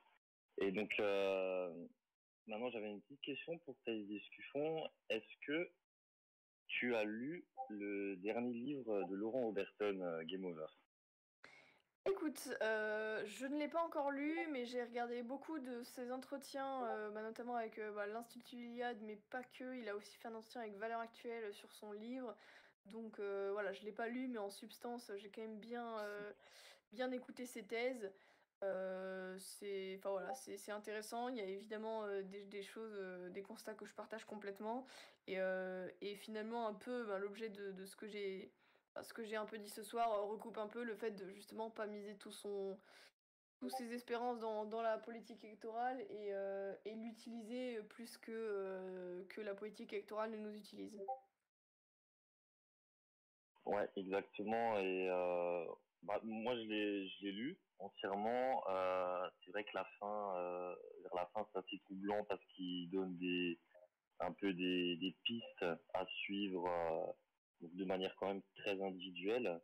F: Et donc, maintenant, j'avais une petite question pour Thaïs Discussion. Est-ce que tu as lu le dernier livre de Laurent Oberton, Game Over?
B: Écoute, je ne l'ai pas encore lu, mais j'ai regardé beaucoup de ses entretiens, notamment avec l'Institut Iliade, mais pas que. Il a aussi fait un entretien avec Valeurs Actuelles sur son livre. Donc voilà, je ne l'ai pas lu, mais en substance, j'ai quand même bien écouté ses thèses. Enfin, voilà, c'est intéressant. Il y a évidemment des choses, des constats que je partage complètement. Et finalement, un peu l'objet de ce que j'ai un peu dit ce soir recoupe un peu le fait de justement pas miser tous ses espérances dans la politique électorale et l'utiliser plus que la politique électorale ne nous utilise.
F: Ouais, exactement. Et moi, je l'ai lu entièrement. C'est vrai que vers la fin, c'est assez troublant parce qu'il donne un peu des pistes à suivre donc de manière quand même très individuelle.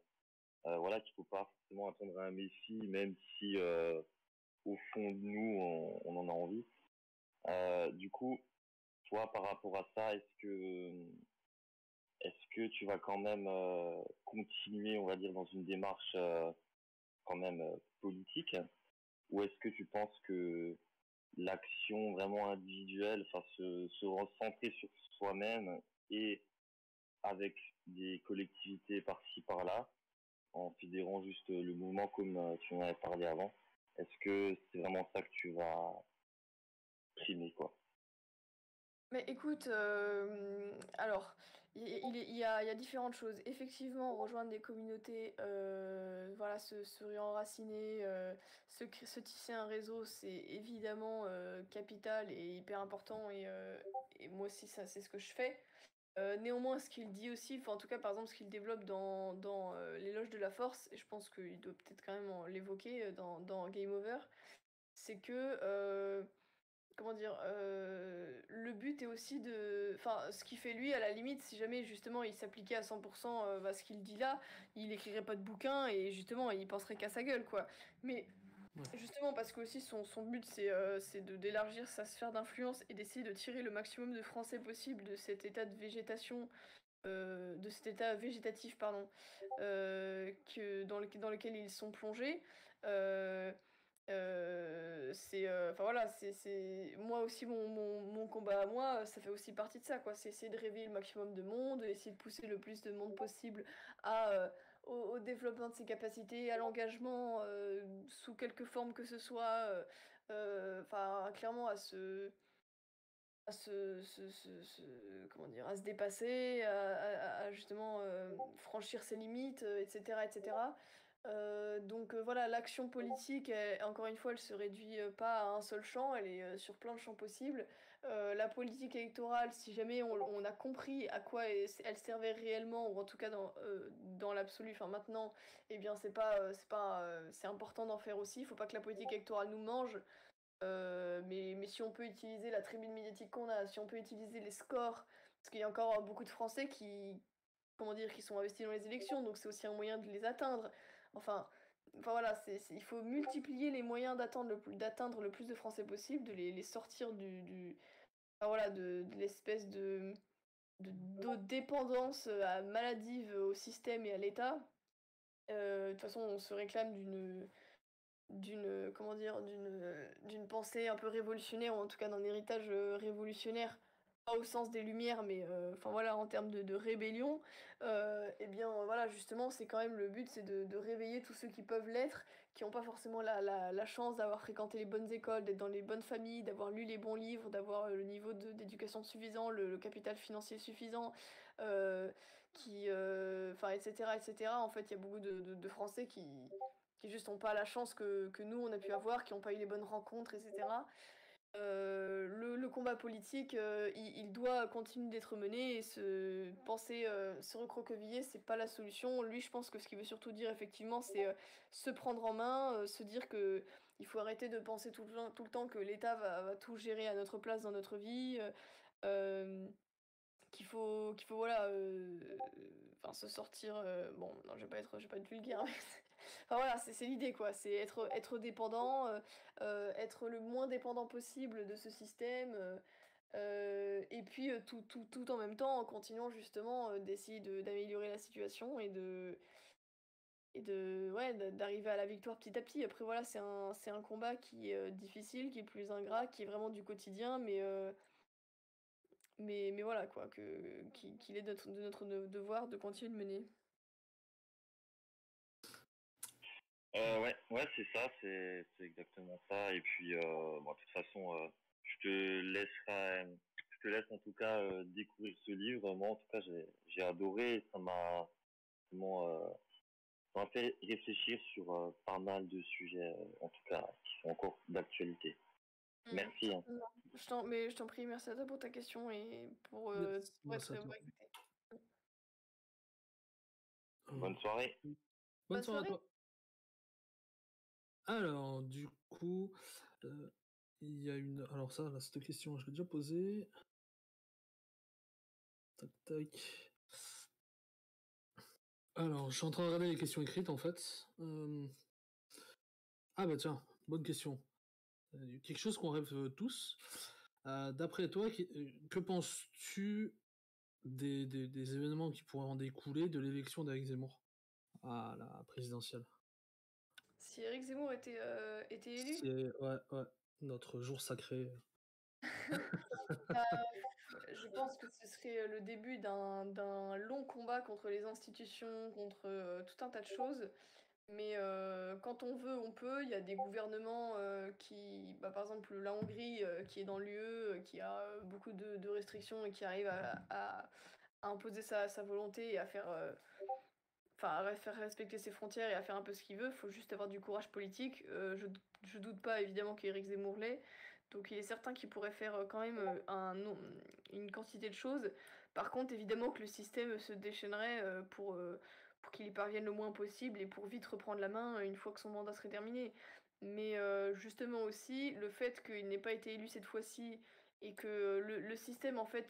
F: Voilà, qu'il faut pas forcément attendre un Messi, même si au fond de nous, on en a envie. Du coup, toi, par rapport à ça, est-ce que tu vas quand même continuer, on va dire, dans une démarche quand même politique, ou est-ce que tu penses que l'action vraiment individuelle, enfin se recentrer sur soi-même et avec des collectivités par-ci par-là, en fédérant juste le mouvement comme tu en avais parlé avant, est-ce que c'est vraiment ça que tu vas primer, quoi?
B: Mais écoute, alors, il y a différentes choses. Effectivement, rejoindre des communautés, voilà, se réenraciner, se tisser un réseau, c'est évidemment capital et hyper important. Et moi aussi, ça, c'est ce que je fais. Néanmoins, ce qu'il dit aussi, enfin, en tout cas, par exemple, ce qu'il développe dans l'éloge de la force, et je pense qu'il doit peut-être quand même l'évoquer dans Game Over, c'est que comment dire, le but est aussi de... Enfin, ce qu'il fait lui, à la limite, si jamais justement il s'appliquait à 100% à ce qu'il dit là, il écrirait pas de bouquin et justement il penserait qu'à sa gueule, quoi. Mais justement parce que aussi son but c'est d'élargir sa sphère d'influence et d'essayer de tirer le maximum de français possible de cet état de végétation, de cet état végétatif, pardon, dans lequel ils sont plongés. Euh, enfin voilà, moi aussi mon combat à moi, ça fait aussi partie de ça, quoi. C'est essayer de réveiller le maximum de monde, essayer de pousser le plus de monde possible à, au développement de ses capacités, à l'engagement sous quelque forme que ce soit, enfin clairement comment dire, à se dépasser, à justement franchir ses limites, etc., etc. Donc voilà, l'action politique, encore une fois, elle se réduit pas à un seul champ, elle est sur plein de champs possibles. La politique électorale, si jamais on a compris à quoi elle servait réellement, ou en tout cas dans l'absolu, enfin maintenant, eh bien c'est important d'en faire aussi. Il faut pas que la politique électorale nous mange. Mais si on peut utiliser la tribune médiatique qu'on a, si on peut utiliser les scores, parce qu'il y a encore beaucoup de Français comment dire, qui sont investis dans les élections, donc c'est aussi un moyen de les atteindre. Enfin, enfin voilà, il faut multiplier les moyens d'atteindre le plus de Français possible, de les sortir enfin voilà, de l'espèce de dépendance maladive au système et à l'État. De toute façon, on se réclame comment dire, d'une pensée un peu révolutionnaire, ou en tout cas d'un héritage révolutionnaire, pas au sens des Lumières, mais enfin voilà, en termes de rébellion. Eh bien voilà, justement, c'est quand même le but, c'est de réveiller tous ceux qui peuvent l'être, qui n'ont pas forcément la chance d'avoir fréquenté les bonnes écoles, d'être dans les bonnes familles, d'avoir lu les bons livres, d'avoir le niveau d'éducation suffisant, le capital financier suffisant, enfin, etc., etc. En fait, il y a beaucoup de Français qui juste n'ont pas la chance que nous on a pu avoir, qui n'ont pas eu les bonnes rencontres, etc. Le combat politique, il doit continuer d'être mené et se recroqueviller, c'est pas la solution. Lui, je pense que ce qu'il veut surtout dire, effectivement, c'est se prendre en main, se dire que il faut arrêter de penser tout le temps que l'État va tout gérer à notre place dans notre vie, euh, qu'il faut voilà, enfin se sortir. Bon, non, je vais pas être vulgaire, mais enfin voilà, c'est l'idée quoi. C'est être dépendant, être le moins dépendant possible de ce système. Et puis tout en même temps en continuant justement d'essayer d'améliorer la situation ouais, d'arriver à la victoire petit à petit. Après voilà, c'est un combat qui est difficile, qui est plus ingrat, qui est vraiment du quotidien, mais voilà quoi, qu'il est de notre devoir de continuer de mener.
F: Ouais, ouais, c'est ça, c'est exactement ça. Et puis, bon, de toute façon, je te laisse en tout cas découvrir ce livre. Moi, en tout cas, j'ai adoré. Et vraiment, ça m'a fait réfléchir sur pas mal de sujets, en tout cas, qui sont encore d'actualité. Merci, hein.
B: Non, mais je t'en prie, merci à toi pour ta question et pour
C: Merci à
B: être
C: toi.
B: écouté.
F: Bonne soirée.
C: Bonne
B: Bonne
C: soirée à
B: soirée.
C: toi. Alors, du coup, il y a une. Alors, ça, là, cette question, je l'ai déjà posée. Tac, tac. Alors, je suis en train de regarder les questions écrites en fait. Ah bah tiens, bonne question. Quelque chose qu'on rêve tous. D'après toi, que penses-tu des événements qui pourraient en découler de l'élection d'Éric Zemmour à la présidentielle?
B: Si Éric Zemmour était élu,
C: Ouais, notre jour sacré.
B: bah, je pense que ce serait le début d'un long combat contre les institutions, contre tout un tas de choses. Mais quand on veut, on peut. Il y a des gouvernements qui, bah, par exemple la Hongrie, qui est dans l'UE, qui a beaucoup de restrictions et qui arrive à imposer sa volonté et à faire, enfin, à faire respecter ses frontières et à faire un peu ce qu'il veut. Il faut juste avoir du courage politique. Je doute pas évidemment qu'Éric Zemmour l'ait. Donc il est certain qu'il pourrait faire quand même une quantité de choses. Par contre, évidemment que le système se déchaînerait pour qu'il y parvienne le moins possible et pour vite reprendre la main une fois que son mandat serait terminé. Mais justement aussi, le fait qu'il n'ait pas été élu cette fois-ci et que le système en fait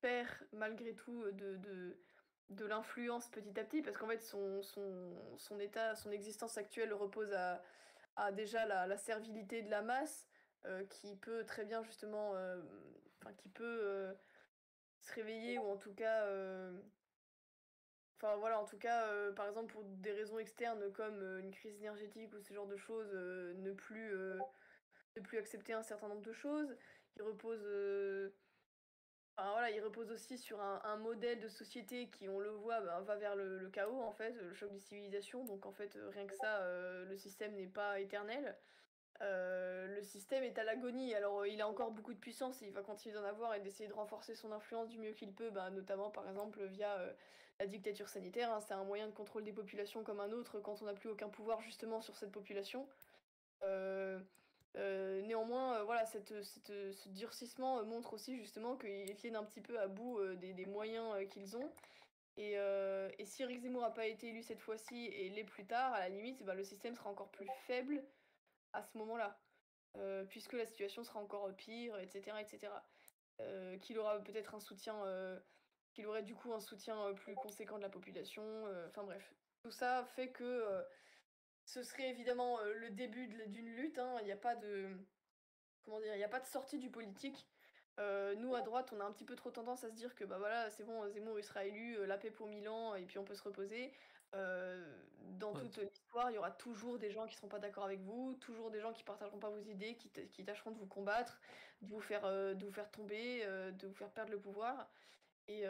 B: perd malgré tout de l'influence petit à petit, parce qu'en fait son état, son existence actuelle repose à déjà la servilité de la masse, qui peut très bien justement, enfin qui peut se réveiller ou en tout cas, enfin voilà, en tout cas, par exemple pour des raisons externes comme une crise énergétique ou ce genre de choses, ne plus accepter un certain nombre de choses. Il repose, enfin, voilà, il repose aussi sur un modèle de société qui, on le voit, bah, va vers le chaos en fait, le choc des civilisations. Donc en fait, rien que ça, le système n'est pas éternel. Le système est à l'agonie. Alors, il a encore beaucoup de puissance et il va continuer d'en avoir et d'essayer de renforcer son influence du mieux qu'il peut, bah, notamment par exemple via la dictature sanitaire, hein. C'est un moyen de contrôle des populations comme un autre quand on n'a plus aucun pouvoir justement sur cette population. Euh, Néanmoins, voilà, ce durcissement montre aussi justement qu'ils viennent un petit peu à bout des moyens qu'ils ont. Et si Eric Zemmour n'a pas été élu cette fois-ci et l'est plus tard, à la limite, bah, le système sera encore plus faible à ce moment-là, puisque la situation sera encore pire, etc., etc. Qu'il aura peut-être un soutien, qu'il aurait du coup un soutien plus conséquent de la population. Enfin bref, tout ça fait que ce serait évidemment le début d'une lutte, hein. Il n'y a pas de, comment dire, il n'y a pas de sortie du politique. Nous, à droite, on a un petit peu trop tendance à se dire que bah voilà, c'est bon, Zemmour il sera élu, la paix pour Milan, et puis on peut se reposer. Dans
C: Ouais,
B: toute l'histoire, il y aura toujours des gens qui ne seront pas d'accord avec vous, toujours des gens qui partageront pas vos idées, qui tâcheront de vous combattre, de vous faire tomber, de vous faire perdre le pouvoir. Et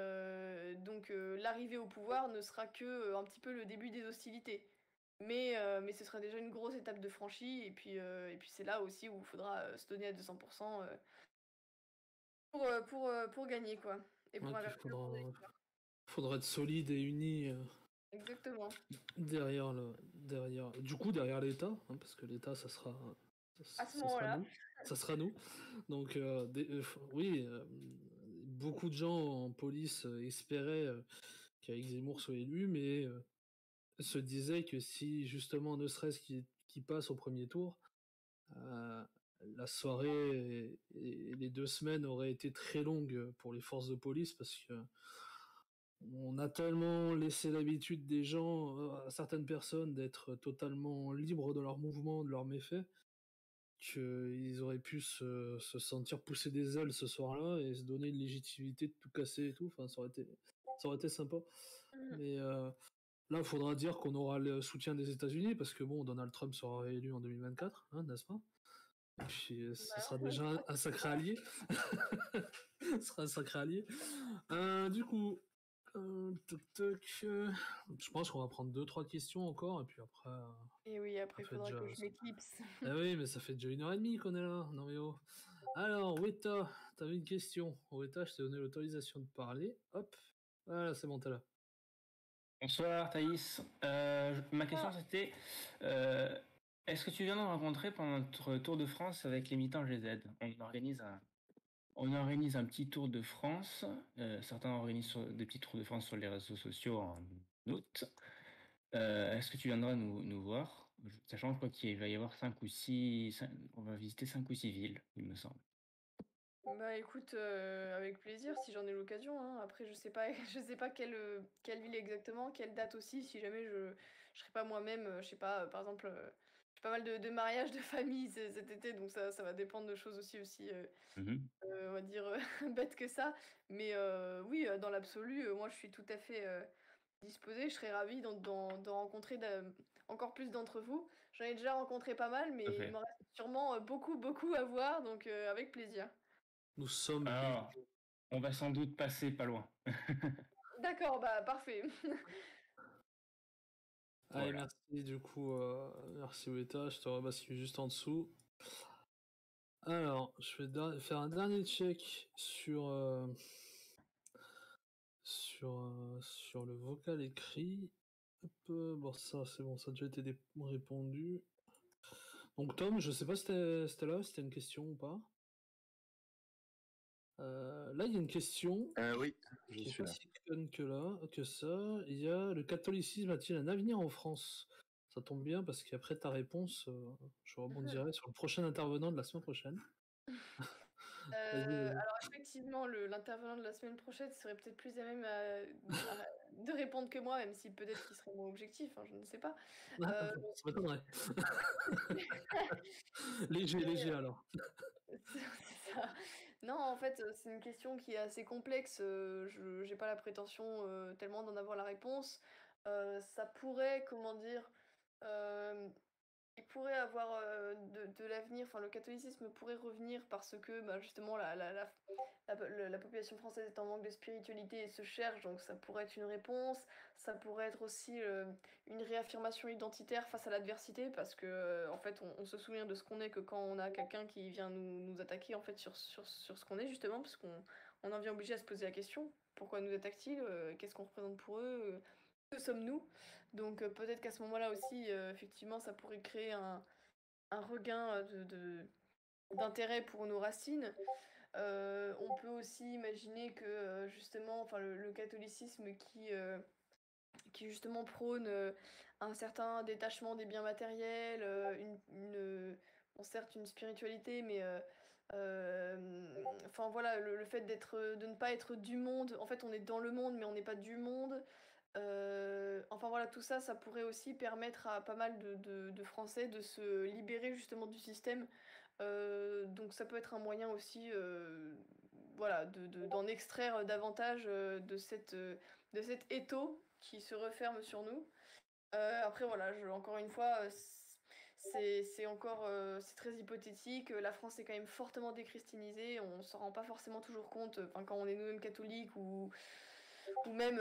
B: donc l'arrivée au pouvoir ne sera que un petit peu le début des hostilités. Mais ce sera déjà une grosse étape de franchie, et puis c'est là aussi où il faudra se donner à 200% pour gagner, quoi. Et
C: ouais,
B: pour
C: qu'il
B: inverser le cours de l'histoire.
C: faudra être solide et uni
B: Exactement.
C: derrière l'État, hein, parce que l'État,
B: À ce
C: ça sera
B: moment-là.
C: nous, ça sera nous. Donc, oui, beaucoup de gens en police espéraient qu'Éric Zemmour soit élu, mais se disaient que si justement, ne serait-ce qu'il passe au premier tour, euh, la soirée et les 2 semaines auraient été très longues pour les forces de police parce que on a tellement laissé l'habitude des gens, à certaines personnes, d'être totalement libres de leurs mouvements, de leurs méfaits, qu'ils auraient pu se sentir pousser des ailes ce soir-là et se donner une légitimité de tout casser et tout. Enfin, ça aurait été sympa.
B: Mhm.
C: Mais là, il faudra dire qu'on aura le soutien des États-Unis parce que bon, Donald Trump sera élu en 2024, hein, n'est-ce pas? Et puis, ce sera
B: Voilà.
C: déjà un sacré allié. Ce sera un sacré allié. Du coup, toc toc. Je pense qu'on va prendre 2-3 questions encore, et puis après,
B: Et oui,
C: ça
B: après, il
C: fait
B: faudra
C: déjà.
B: que je m'éclipse.
C: Ah oui, mais ça fait déjà 1h30 qu'on est là. Non mais oh. Alors, Weta, t'avais une question. Weta, je t'ai donné l'autorisation de parler. Hop. Voilà, c'est bon, t'es là.
G: Bonsoir Thaïs. Ma question c'était est-ce que tu viens de rencontrer pendant notre tour de France avec les militants GZ? On organise un petit tour de France. Certains organisent des petits tours de France sur les réseaux sociaux en août. Est-ce que tu viendras nous voir? Sachant, je crois qu'il va y avoir 5 ou 6. On va visiter 5 ou 6 villes, il me semble.
B: Bah écoute, avec plaisir si j'en ai l'occasion, hein. Après je sais pas je sais pas quelle ville exactement, quelle date aussi, si jamais je serai pas moi-même, je sais pas, par exemple, j'ai pas mal de mariages de famille cet été, donc ça va dépendre de choses aussi,
G: Mhm.
B: on va dire, bêtes que ça. Mais oui, dans l'absolu, moi je suis tout à fait, disposée. Je serais ravie d'en rencontrer encore plus d'entre vous. J'en ai déjà rencontré pas mal,
G: Tout à
B: mais il
G: fait.
B: m'en reste sûrement, beaucoup à voir, donc avec plaisir.
C: Nous sommes
G: Alors, on va sans doute passer pas loin.
B: D'accord, bah parfait.
C: Allez,
G: Voilà.
C: merci du coup, merci Weta, je te rebascule juste en dessous. Alors, je vais faire un dernier check sur le vocal écrit. Hop, bon, ça c'est bon, ça a déjà été répondu. Donc Tom, je sais pas si c'était là, si c'était une question ou pas. Là, il y a une question
A: Oui, je
C: qui est
A: suis
C: pas
A: là.
C: si conne que ça. Il y a: le catholicisme a-t-il un avenir en France? Ça tombe bien parce qu'après ta réponse, je rebondirai sur le prochain intervenant de la semaine prochaine. Vas-y.
B: Alors effectivement, l'intervenant de la semaine prochaine serait peut-être plus à même de répondre que moi, même si peut-être qu'il serait moins objectif, hein, je ne sais pas.
C: Ah,
B: Euh,
C: ça m'étonnerait. Léger alors.
B: c'est ça. Non, en fait, c'est une question qui est assez complexe. Je j'ai pas la prétention tellement d'en avoir la réponse. Ça pourrait, comment dire, euh, il pourrait avoir de l'avenir, enfin le catholicisme pourrait revenir parce que bah, justement la population française est en manque de spiritualité et se cherche, donc ça pourrait être une réponse. Ça pourrait être aussi une réaffirmation identitaire face à l'adversité parce que en fait on se souvient de ce qu'on est que quand on a quelqu'un qui vient nous attaquer en fait sur ce qu'on est justement, parce qu'on en vient obligé à se poser la question, pourquoi nous attaquent-ils, qu'est-ce qu'on représente pour eux, que sommes-nous? Donc peut-être qu'à ce moment-là aussi, effectivement, ça pourrait créer un regain d'intérêt pour nos racines. On peut aussi imaginer que justement, enfin, le catholicisme qui justement prône un certain détachement des biens matériels, bon, certes une spiritualité, mais enfin voilà, le fait de ne pas être du monde. En fait, on est dans le monde, mais on n'est pas du monde. Enfin voilà, tout ça, ça pourrait aussi permettre à pas mal de Français de se libérer justement du système. Donc ça peut être un moyen aussi, voilà, d'en extraire davantage de cet étau qui se referme sur nous. Après voilà, encore une fois, c'est encore c'est très hypothétique. La France est quand même fortement déchristianisée. On s'en rend pas forcément toujours compte. Enfin, quand on est nous-mêmes catholiques ou même,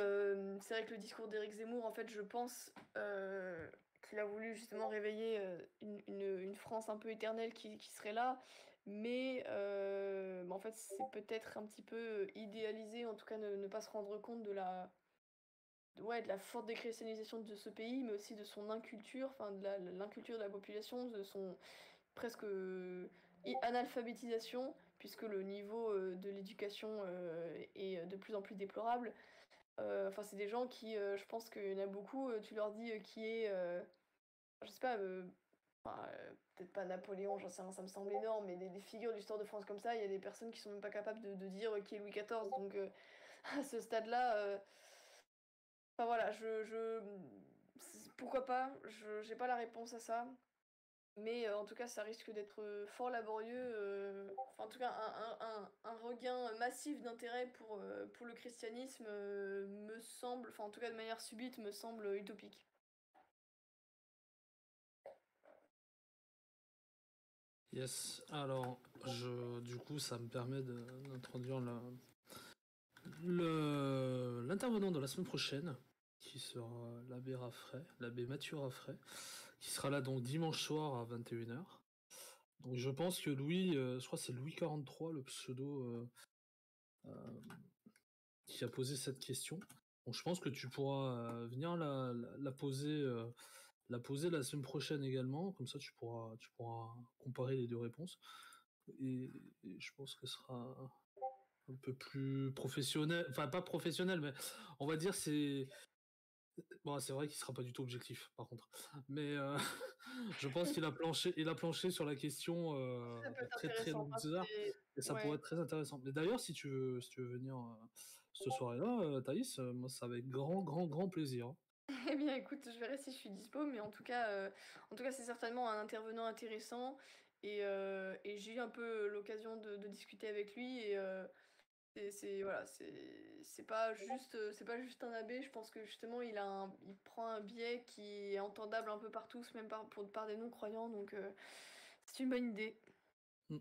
B: c'est vrai que le discours d'Éric Zemmour, en fait, je pense qu'il a voulu justement réveiller une France un peu éternelle qui serait là. Mais en fait, c'est peut-être un petit peu idéalisé, en tout cas ne pas se rendre compte ouais, de la forte déchristianisation de ce pays, mais aussi de son inculture, enfin de l'inculture de la population, de son presque analphabétisation, puisque le niveau de l'éducation est de plus en plus déplorable. Enfin, c'est des gens qui, je pense qu'il y en a beaucoup, tu leur dis qui est, je sais pas, enfin, peut-être pas Napoléon, j'en sais rien, ça me semble énorme, mais des figures de l'histoire de France comme ça, il y a des personnes qui sont même pas capables de dire qui est Louis XIV. Donc, à ce stade-là, enfin voilà, pourquoi pas, j'ai pas la réponse à ça. Mais en tout cas, ça risque d'être fort laborieux. Enfin, en tout cas, un regain massif d'intérêt pour le christianisme me semble, enfin, en tout cas, de manière subite, me semble utopique.
C: Yes. Alors, du coup, ça me permet d'introduire l'intervenant de la semaine prochaine, qui sera l'abbé Mathieu Raffray, qui sera là donc dimanche soir à 21h. Donc je pense que Louis, je crois que c'est Louis 43, le pseudo qui a posé cette question. Donc je pense que tu pourras venir la poser la semaine prochaine également, comme ça tu pourras comparer les deux réponses. Et je pense que ce sera un peu plus professionnel, enfin pas professionnel, mais on va dire Bon, c'est vrai qu'il sera pas du tout objectif, par contre. Mais je pense qu'il a planché sur la question
B: Ça peut être
C: très très
B: intéressant.
C: longues
B: Enfin,
C: heures, et ça pourrait
B: ouais.
C: être très intéressant. Mais d'ailleurs, si tu veux venir ce soir-là, Thaïs, moi, c'est avec grand, grand, grand plaisir, hein.
B: Eh bien, écoute, je verrai si je suis dispo, mais en tout cas, c'est certainement un intervenant intéressant. Et j'ai eu un peu l'occasion de discuter avec lui. Voilà, c'est pas juste un abbé. Je pense que justement, il prend un biais qui est entendable un peu par tous, même par des non-croyants. Donc, c'est une bonne idée.
C: Mm.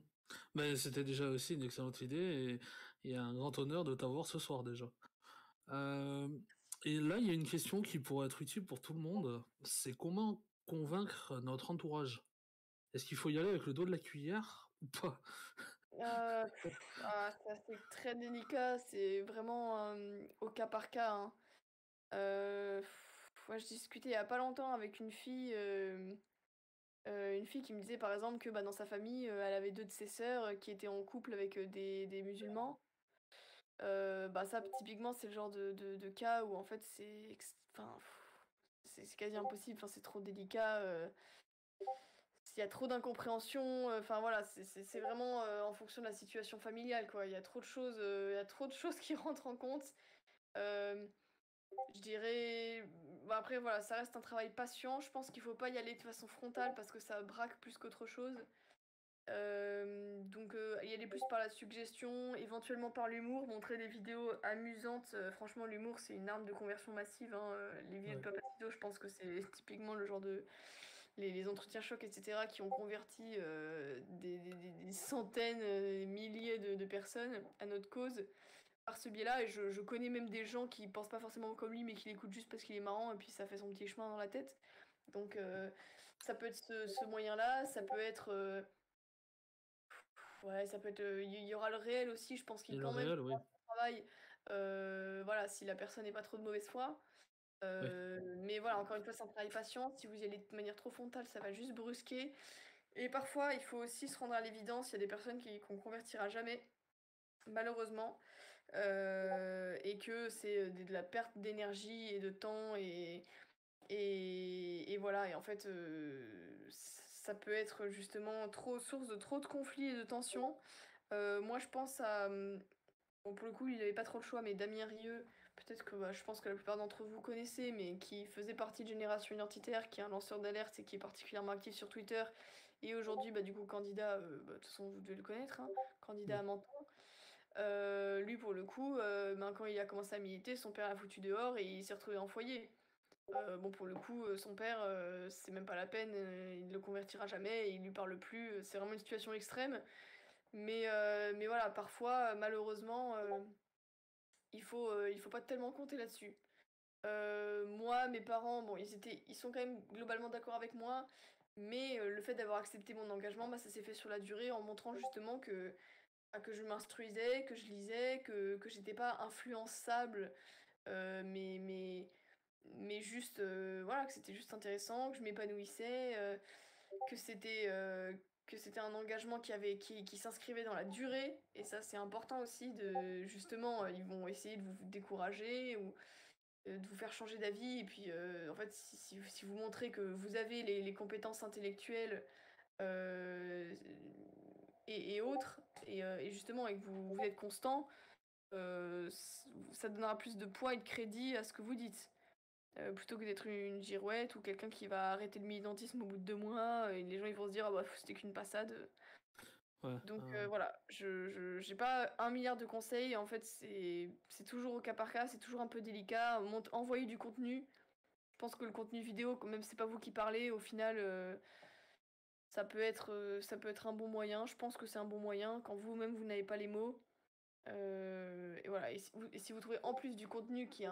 C: Mais c'était déjà aussi une excellente idée, et un grand honneur de t'avoir ce soir déjà. Euh, et là, il y a une question qui pourrait être utile pour tout le monde. C'est comment convaincre notre entourage? Est-ce qu'il faut y aller avec le dos de la cuillère ou pas?
B: C'est très délicat. C'est vraiment au cas par cas, hein. Ouais, je discutais il y a pas longtemps avec une fille qui me disait par exemple que bah, dans sa famille, elle avait deux de ses sœurs qui étaient en couple avec des musulmans. Bah ça, typiquement, c'est le genre de cas où en fait enfin, c'est quasi impossible, enfin, c'est trop délicat. S'il y a trop d'incompréhension, enfin voilà, c'est vraiment en fonction de la situation familiale, quoi. Il y a trop de choses, qui rentrent en compte. Euh, je dirais. Bah après, voilà, ça reste un travail patient. Je pense qu'il faut pas y aller de façon frontale parce que ça braque plus qu'autre chose. Donc, y aller plus par la suggestion, éventuellement par l'humour, montrer des vidéos amusantes. Franchement, l'humour, c'est une arme de conversion massive, hein. Les vidéos de
C: Ouais.
B: Papacito, je pense que c'est typiquement le genre de. Les entretiens chocs, etc., qui ont converti des centaines, des milliers de personnes à notre cause par ce biais-là. Et je connais même des gens qui pensent pas forcément comme lui, mais qui l'écoutent juste parce qu'il est marrant et puis ça fait son petit chemin dans la tête. Donc, ça peut être ce moyen-là, ça peut être. Ouais, ça peut être. Il y aura le réel aussi, je pense
C: Et
B: qu'il
C: le
B: quand même
C: réel, oui.
B: travail. Voilà, si la personne n'est pas trop de mauvaise foi.
C: Oui.
B: Mais voilà, encore une fois, c'est un travail patient. Si vous y allez de manière trop frontale, ça va juste brusquer. Et parfois, il faut aussi se rendre à l'évidence. Il y a des personnes qu'on convertira jamais, malheureusement. Et que c'est de la perte d'énergie et de temps. Et voilà. Et en fait, ça peut être justement source de trop de conflits et de tensions. Moi, je pense à. Bon, pour le coup, il n'avait pas trop le choix, mais Damien Rieu, peut-être que je pense que la plupart d'entre vous connaissez, mais qui faisait partie de Génération Identitaire, qui est un lanceur d'alerte et qui est particulièrement actif sur Twitter, et aujourd'hui, du coup, candidat, de toute façon, vous devez le connaître, hein, candidat à
C: Oui.
B: Menton. Lui, pour le coup, quand il a commencé à militer, son père l'a foutu dehors et il s'est retrouvé en foyer. Bon, pour le coup, son père, c'est même pas la peine, il ne le convertira jamais, il lui parle plus, c'est vraiment une situation extrême. Mais voilà, parfois, malheureusement, il faut pas tellement compter là-dessus. Moi, mes parents, bon, ils sont quand même globalement d'accord avec moi, mais le fait d'avoir accepté mon engagement, ça s'est fait sur la durée en montrant justement que je m'instruisais, que je lisais, que j'étais pas influençable, mais juste, voilà, que c'était juste intéressant, que je m'épanouissais, que c'était euh, que c'était un engagement qui s'inscrivait dans la durée. Et ça, c'est important aussi de, justement, ils vont essayer de vous décourager ou de vous faire changer d'avis. Et puis, en fait, si vous montrez que vous avez les compétences intellectuelles euh, et autres, et justement, et que vous êtes constant, ça donnera plus de poids et de crédit à ce que vous dites. Plutôt que d'être une girouette ou quelqu'un qui va arrêter le militantisme au bout de 2 mois, et les gens ils vont se dire ah bah c'était qu'une passade.
C: Ouais.
B: Donc voilà, j'ai pas un milliard de conseils, en fait c'est toujours au cas par cas, c'est toujours un peu délicat. Envoyer du contenu, je pense que le contenu vidéo, quand même c'est pas vous qui parlez, au final ça peut être un bon moyen, je pense que c'est un bon moyen quand vous-même vous n'avez pas les mots. Et voilà, et si vous trouvez en plus du contenu qui est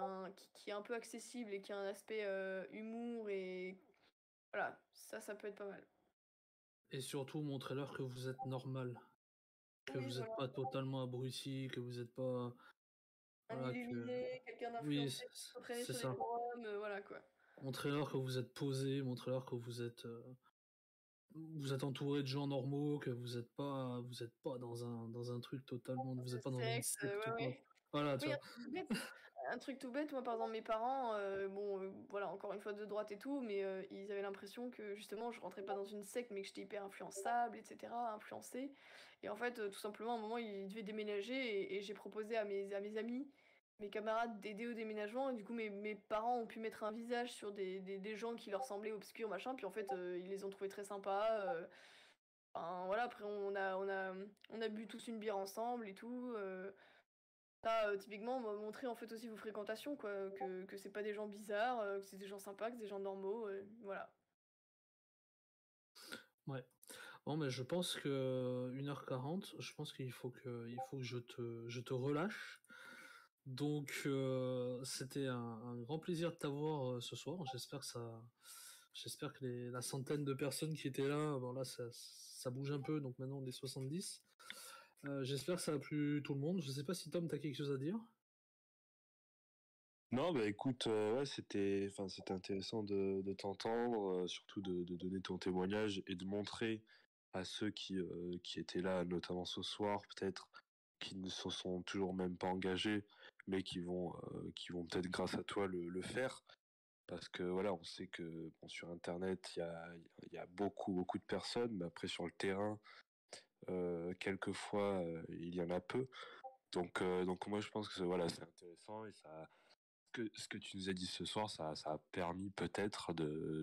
B: un peu accessible et qui a un aspect humour, et voilà, ça peut être pas mal.
C: Et surtout, montrez-leur que vous êtes normal, que
B: Oui,
C: vous n'êtes
B: voilà.
C: pas totalement abruti, que vous n'êtes pas.
B: Un
C: Voilà, que.
B: illuminé, quelqu'un
C: Oui,
B: d'influencé, qui s'entraîner
C: c'est
B: sur les
C: ça.
B: forums, voilà quoi.
C: Montrez-leur que vous êtes posé, montrez-leur que vous êtes entouré de gens normaux, que vous êtes pas dans un truc totalement. Vous
B: De
C: n'êtes pas dans une
B: secte,
C: secte
B: ouais,
C: ou quoi.
B: ouais.
C: Voilà, tu
B: Oui,
C: vois.
B: un truc tout bête, moi par exemple mes parents, voilà, encore une fois de droite et tout, mais ils avaient l'impression que justement je rentrais pas dans une secte, mais que j'étais hyper influençable, etc., influencée. Et en fait, tout simplement, à un moment, ils devaient déménager et j'ai proposé à mes amis, mes camarades d'aider au déménagement. Et du coup, mes parents ont pu mettre un visage sur des gens qui leur semblaient obscurs, machin. Puis en fait, ils les ont trouvés très sympas. Enfin, voilà, après on a bu tous une bière ensemble et tout. Ça, typiquement, montrer en fait aussi vos fréquentations, quoi, que c'est pas des gens bizarres, que c'est des gens sympas, que c'est des gens normaux, voilà.
C: Ouais. Bon, mais je pense que 1h40, je pense qu'il faut que je te relâche. Donc, c'était un grand plaisir de t'avoir ce soir. J'espère que la centaine de personnes qui étaient là, bon là, ça bouge un peu, donc maintenant on est 70. J'espère que ça a plu tout le monde. Je sais pas si Tom, t'as quelque chose à dire.
A: Non, bah écoute, ouais, c'était intéressant de t'entendre, surtout de donner ton témoignage et de montrer à ceux qui étaient là, notamment ce soir, peut-être, qui ne se sont toujours même pas engagés, mais qui vont peut-être grâce à toi le faire. Parce que voilà, on sait que bon, sur Internet, il y a beaucoup, beaucoup de personnes, mais après sur le terrain, quelquefois, il y en a peu. Donc moi, je pense que voilà, c'est intéressant et ce que tu nous as dit ce soir, ça a permis peut-être de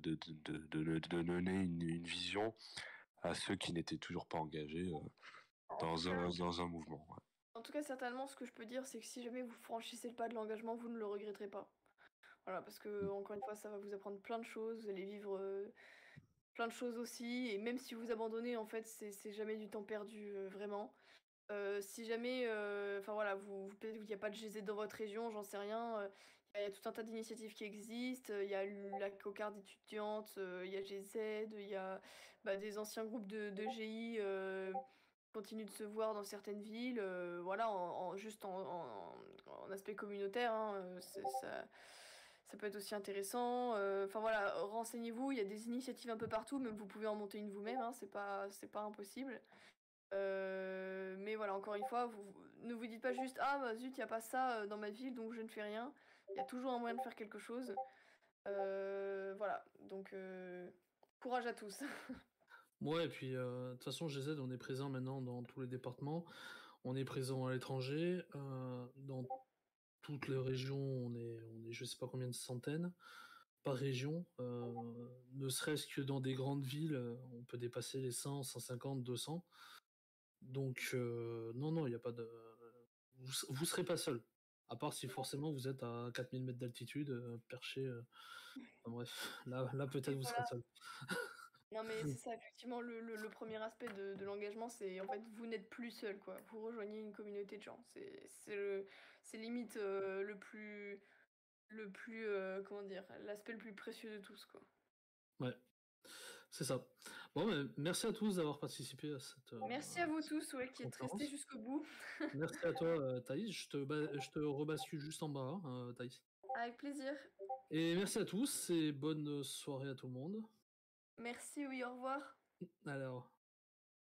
A: donner une vision à ceux qui n'étaient toujours pas engagés dans un mouvement. Ouais.
B: En tout cas, certainement, ce que je peux dire, c'est que si jamais vous franchissez le pas de l'engagement, vous ne le regretterez pas. Voilà, parce que, encore une fois, ça va vous apprendre plein de choses, vous allez vivre plein de choses aussi, et même si vous abandonnez, en fait, c'est jamais du temps perdu, vraiment. Si jamais, enfin voilà, peut-être qu'il n'y a pas de GZ dans votre région, j'en sais rien. Il y a tout un tas d'initiatives qui existent. Il y a la cocarde étudiante, il y a GZ, il y a des anciens groupes de GI qui continuent de se voir dans certaines villes. Voilà, juste en aspect communautaire, hein, ça peut être aussi intéressant. Enfin voilà, renseignez-vous. Il y a des initiatives un peu partout, même vous pouvez en monter une vous-même, hein, c'est pas impossible. Mais voilà, encore une fois, ne vous dites pas juste ah bah zut, il n'y a pas ça dans ma ville, donc je ne fais rien. Il y a toujours un moyen de faire quelque chose. Voilà, donc courage à tous.
C: Ouais, et puis de toute façon, GZ, on est présent maintenant dans tous les départements. On est présent à l'étranger. Dans toutes les régions, on est je sais pas combien de centaines par région. Ne serait-ce que dans des grandes villes, on peut dépasser les 100, 150, 200. Donc, non, non, il n'y a pas de. Vous serez pas seul. À part si forcément vous êtes à 4000 mètres d'altitude, perché. Enfin, bref, là peut-être
B: Et
C: vous serez
B: voilà.
C: seul.
B: Non mais c'est ça, effectivement, le premier aspect de l'engagement, c'est en fait vous n'êtes plus seul, quoi. Vous rejoignez une communauté de gens. C'est limite comment dire, l'aspect le plus précieux de tous, quoi.
C: Ouais, c'est ça. Bon, ben, merci à tous d'avoir participé à cette
B: Merci à vous tous, ouais, qui êtes restés
C: conférence.
B: jusqu'au bout.
C: Merci à toi, Thaïs. Je te rebascule juste en bas, Thaïs.
B: Avec plaisir.
C: Et merci à tous et bonne soirée à tout le monde.
B: Merci, oui, au revoir.
C: Alors.